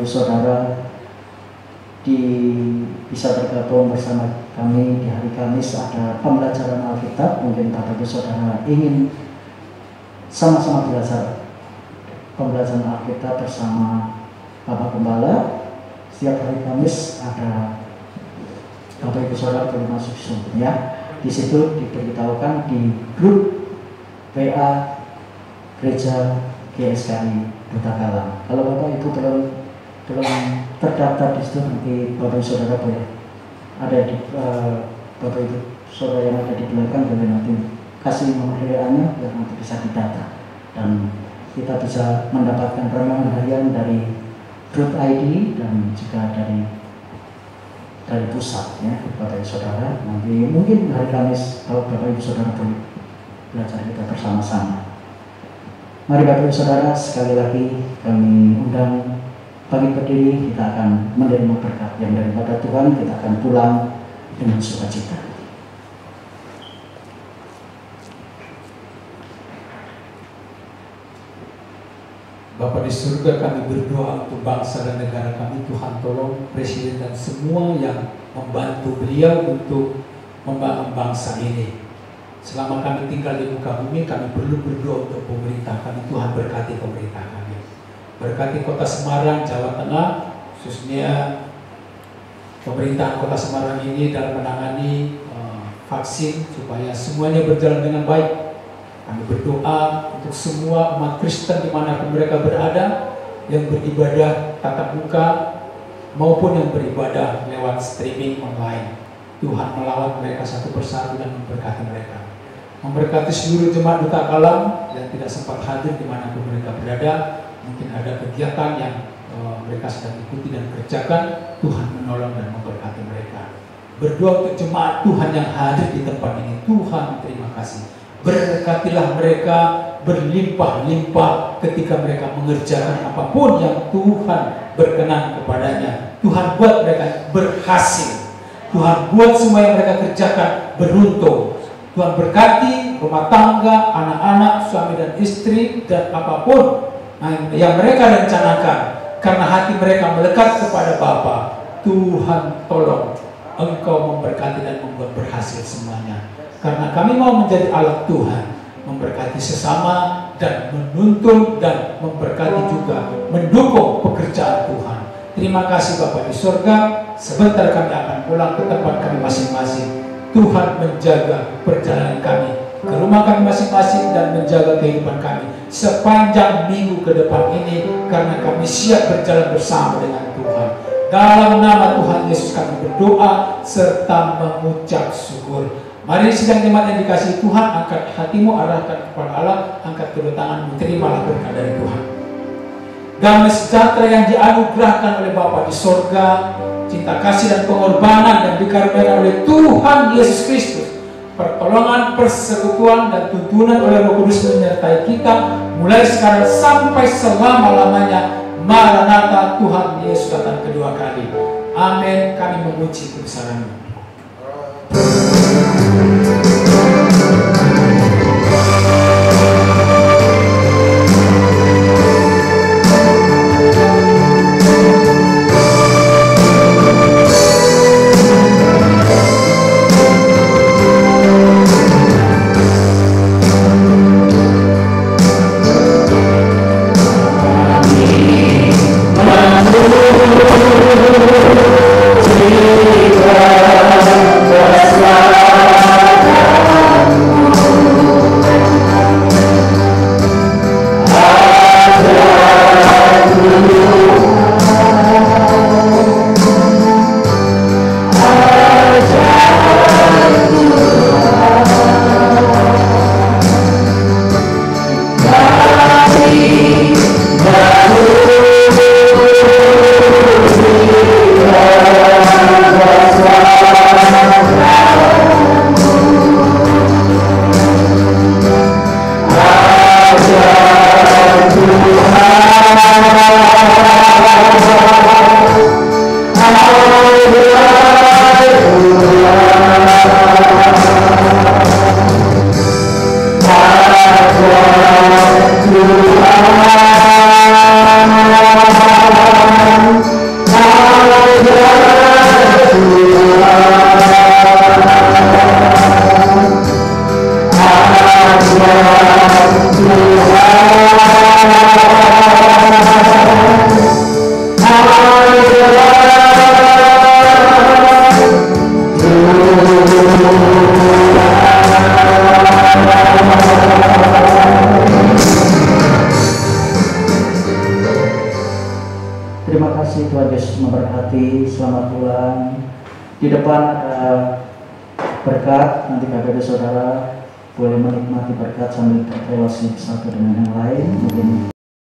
Saudara bisa bergabung bersama kami di hari Kamis, ada pembelajaran Alkitab. Mungkin Bapak Ibu Saudara ingin sama-sama belajar pembelajaran Alkitab bersama Bapak Gembala. Setiap hari Kamis ada Bapak Ibu Saudara boleh masuk Zoom ya. Di situ diberitahukan di grup WA Gereja GSKI Duta Galang. Kalau Bapak Ibu belum terdaftar di situ, nanti Bapak Ibu Saudara boleh ada di Bapak Ibu Saudara yang ada di belakang boleh nanti kasih nomor WA-nya biar nanti bisa didata dan kita bisa mendapatkan renungan harian dari grup ID dan juga dari pusat ya Bapak Ibu Saudara. Nanti mungkin hari Kamis kalau Bapak Ibu Saudara boleh belajar kita bersama-sama. Mari Bapak Ibu Saudara, sekali lagi kami undang pagi berdiri, kita akan menerima berkat yang daripada Tuhan. Kita akan pulang dengan sukacita. Bapa di surga, kami berdoa untuk bangsa dan negara kami. Tuhan tolong Presiden dan semua yang membantu beliau untuk membangun bangsa ini. Selama kami tinggal di muka bumi, kami perlu berdoa untuk pemerintah kami. Tuhan berkati pemerintah kami. Berkati Kota Semarang, Jawa Tengah, khususnya pemerintahan Kota Semarang ini dalam menangani vaksin supaya semuanya berjalan dengan baik. Kami berdoa untuk semua umat Kristen dimanapun mereka berada, yang beribadah tatap muka maupun yang beribadah lewat streaming online. Tuhan melawat mereka satu persatu dan memberkati mereka. Memberkati seluruh jemaat Duta Galang yang tidak sempat hadir dimanapun mereka berada. Mungkin ada kegiatan yang mereka sedang ikuti dan kerjakan. Tuhan menolong dan memberkati mereka. Berdoa untuk jemaat Tuhan yang hadir di tempat ini. Tuhan, terima kasih. Berkatilah mereka berlimpah-limpah ketika mereka mengerjakan apapun yang Tuhan berkenan kepadanya. Tuhan buat mereka berhasil. Tuhan buat semua yang mereka kerjakan beruntung. Tuhan berkati rumah tangga, anak-anak, suami dan istri, dan apapun yang mereka rencanakan. Karena hati mereka melekat kepada Bapa. Tuhan tolong Engkau memberkati dan membuat berhasil semuanya. Karena kami mau menjadi alat Tuhan, memberkati sesama dan menuntun dan memberkati juga mendukung pekerjaan Tuhan. Terima kasih Bapa di surga. Sebentar kami akan pulang ke tempat kami masing-masing. Tuhan menjaga perjalanan kami ke rumah kami masing-masing dan menjaga kehidupan kami sepanjang minggu ke depan ini, karena kami siap berjalan bersama dengan Tuhan. Dalam nama Tuhan Yesus kami berdoa serta mengucap syukur. Mari sidang jemaat yang dikasihi Tuhan, angkat hatimu, arahkan kepada Allah, angkat kedua tanganmu, terimalah berkat dari Tuhan. Damai sejahtera yang dianugerahkan oleh Bapa di sorga, cinta kasih dan pengorbanan yang dikaruniakan oleh Tuhan Yesus Kristus, pertolongan, persekutuan dan tuntunan oleh Roh Kudus menyertai kita mulai sekarang sampai selama-lamanya. Maranatha, Tuhan Yesus datang kedua kali. Amin. Kami memuji kebesaran-Mu. Terima Dan di depan ada berkat, nanti Bapak Saudara boleh menikmati berkat sambil berrelasi satu dengan yang lain. Mungkin